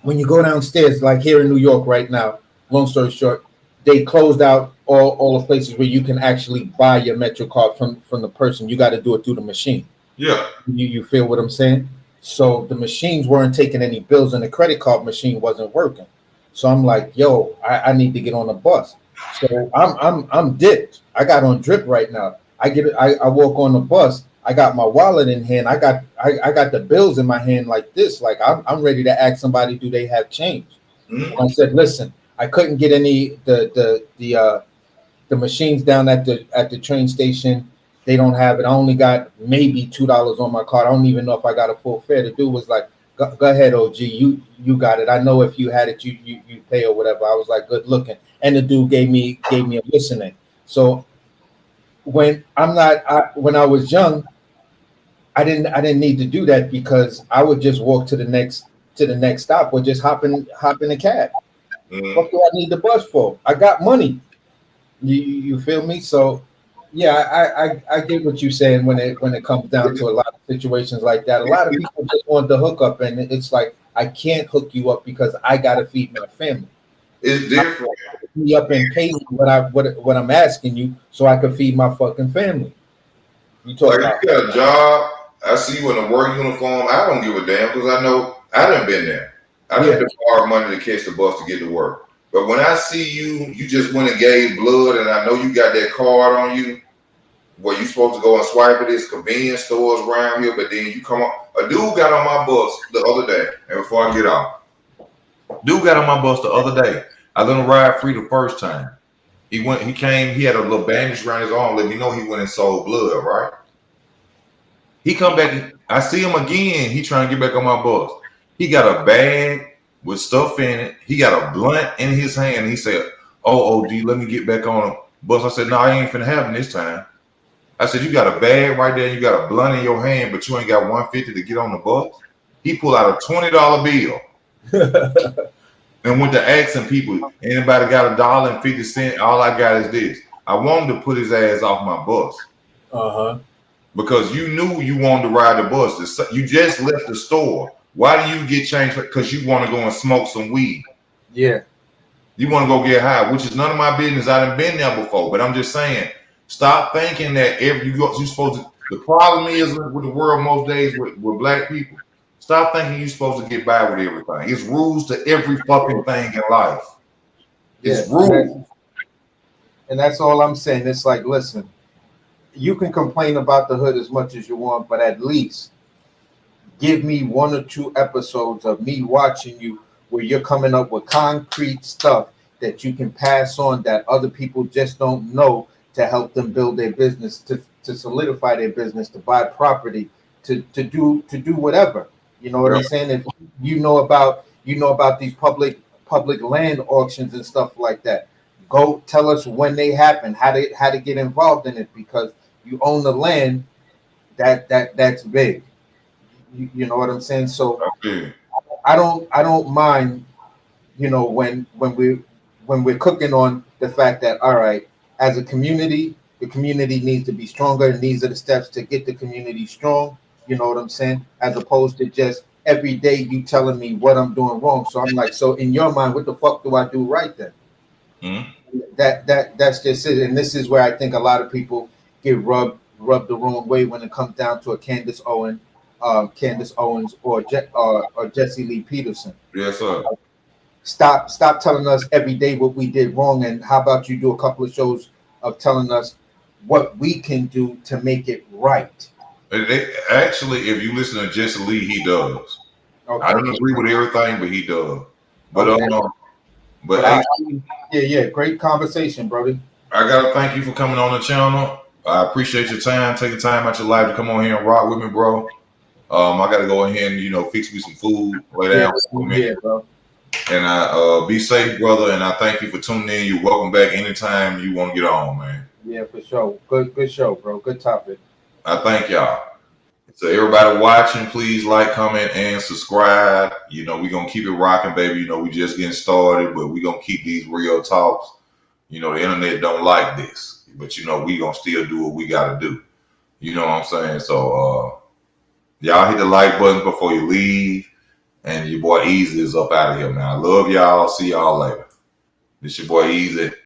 when you go downstairs, like here in New York right now, long story short, they closed out all the places where you can actually buy your Metro card from the person. You got to do it through the machine. Yeah. You feel what I'm saying? So the machines weren't taking any bills and the credit card machine wasn't working. So I'm like, yo, I need to get on a bus. So I'm dipped. I got on drip right now. I walk on the bus. I got my wallet in hand. I got the bills in my hand like this. Like I'm ready to ask somebody, do they have change? I said, listen, I couldn't get any the machines down at the train station. They don't have it. I only got maybe $2 on my card. I don't even know if I got a full fare. The dude was like, go ahead, OG, you got it. I know if you had it, you pay or whatever. I was like, good looking. And the dude gave me a listening. So when I was young, I didn't need to do that because I would just walk to the next stop or just hop in a cab. What do I need the bus for? I got money. You feel me? So yeah, I get what you're saying when it comes down to a lot of situations like that. A lot of people just want the hookup, and it's like, I can't hook you up because I gotta feed my family. It's different. Me up and pay me what I'm asking you so I can feed my fucking family. You talk Like, you got a job. I see you in a work uniform. I don't give a damn because I know I done been there. I didn't borrow money to catch the bus to get to work. But when I see you just went and gave blood, and I know you got that card on you where you supposed to go and swipe at these convenience stores around here, but then you come on. A dude got on my bus the other day, and before I get off, dude got on my bus the other day. I let him ride free the first time. He came, he had a little bandage around his arm, let me know he went and sold blood, right? He come back I see him again. He trying to get back on my bus. He got a bag with stuff in it. He got a blunt in his hand. He said, "Oh, OG, let me get back on the bus." I said, "No, I ain't finna have him this time." I said, "You got a bag right there. You got a blunt in your hand, but you ain't got 150 to get on the bus." He pulled out a $20 bill and went to asking people, "Anybody got $1.50? All I got is this." I wanted to put his ass off my bus. Because you knew you wanted to ride the bus. You just left the store. Why do you get changed? Because you want to go and smoke some weed. Yeah. You want to go get high, which is none of my business. I done been there before, but I'm just saying, stop thinking that you're supposed to. The problem is with the world most days with black people. Stop thinking you're supposed to get by with everything. It's rules to every fucking thing in life. It's rules. And that's all I'm saying. It's like, listen, you can complain about the hood as much as you want, but at least give me 1 or 2 episodes of me watching you where you're coming up with concrete stuff that you can pass on that other people just don't know to help them build their business, to solidify their business, to buy property, to do whatever. You know what I'm saying? If you know about these public land auctions and stuff like that, go tell us when they happen, how to get involved in it, because you own the land that's big. You know what I'm saying? So I don't mind, when we're cooking on the fact that, all right, as a community, the community needs to be stronger, and these are the steps to get the community strong. You know what I'm saying? As opposed to just every day you telling me what I'm doing wrong. So I'm like, so in your mind, what the fuck do I do right then? That's just it. And this is where I think a lot of people get rubbed the wrong way when it comes down to a Candace Owens or Jesse Lee Peterson. Yes, sir. Stop telling us every day what we did wrong, and how about you do a couple of shows of telling us what we can do to make it right. Actually, if you listen to Jesse Lee, he does. Okay. I don't agree with everything, but he does. But yeah, great conversation, brother. I gotta thank you for coming on the channel. I appreciate your time, taking time out your life to come on here and rock with me, bro. I gotta go ahead and fix me some food, lay down with me. Yeah, bro. And I be safe, brother. And I thank you for tuning in. You're welcome back anytime you want to get on, man. Yeah, for sure. Good show, bro. Good topic. I thank y'all. So everybody watching, please like, comment, and subscribe. We're gonna keep it rocking, baby. We just getting started, but we're gonna keep these real talks. The internet don't like this, but we gonna still do what we gotta do. You know what I'm saying? So y'all hit the like button before you leave. And your boy Easy is up out of here, man. I love y'all. See y'all later. This your boy Easy.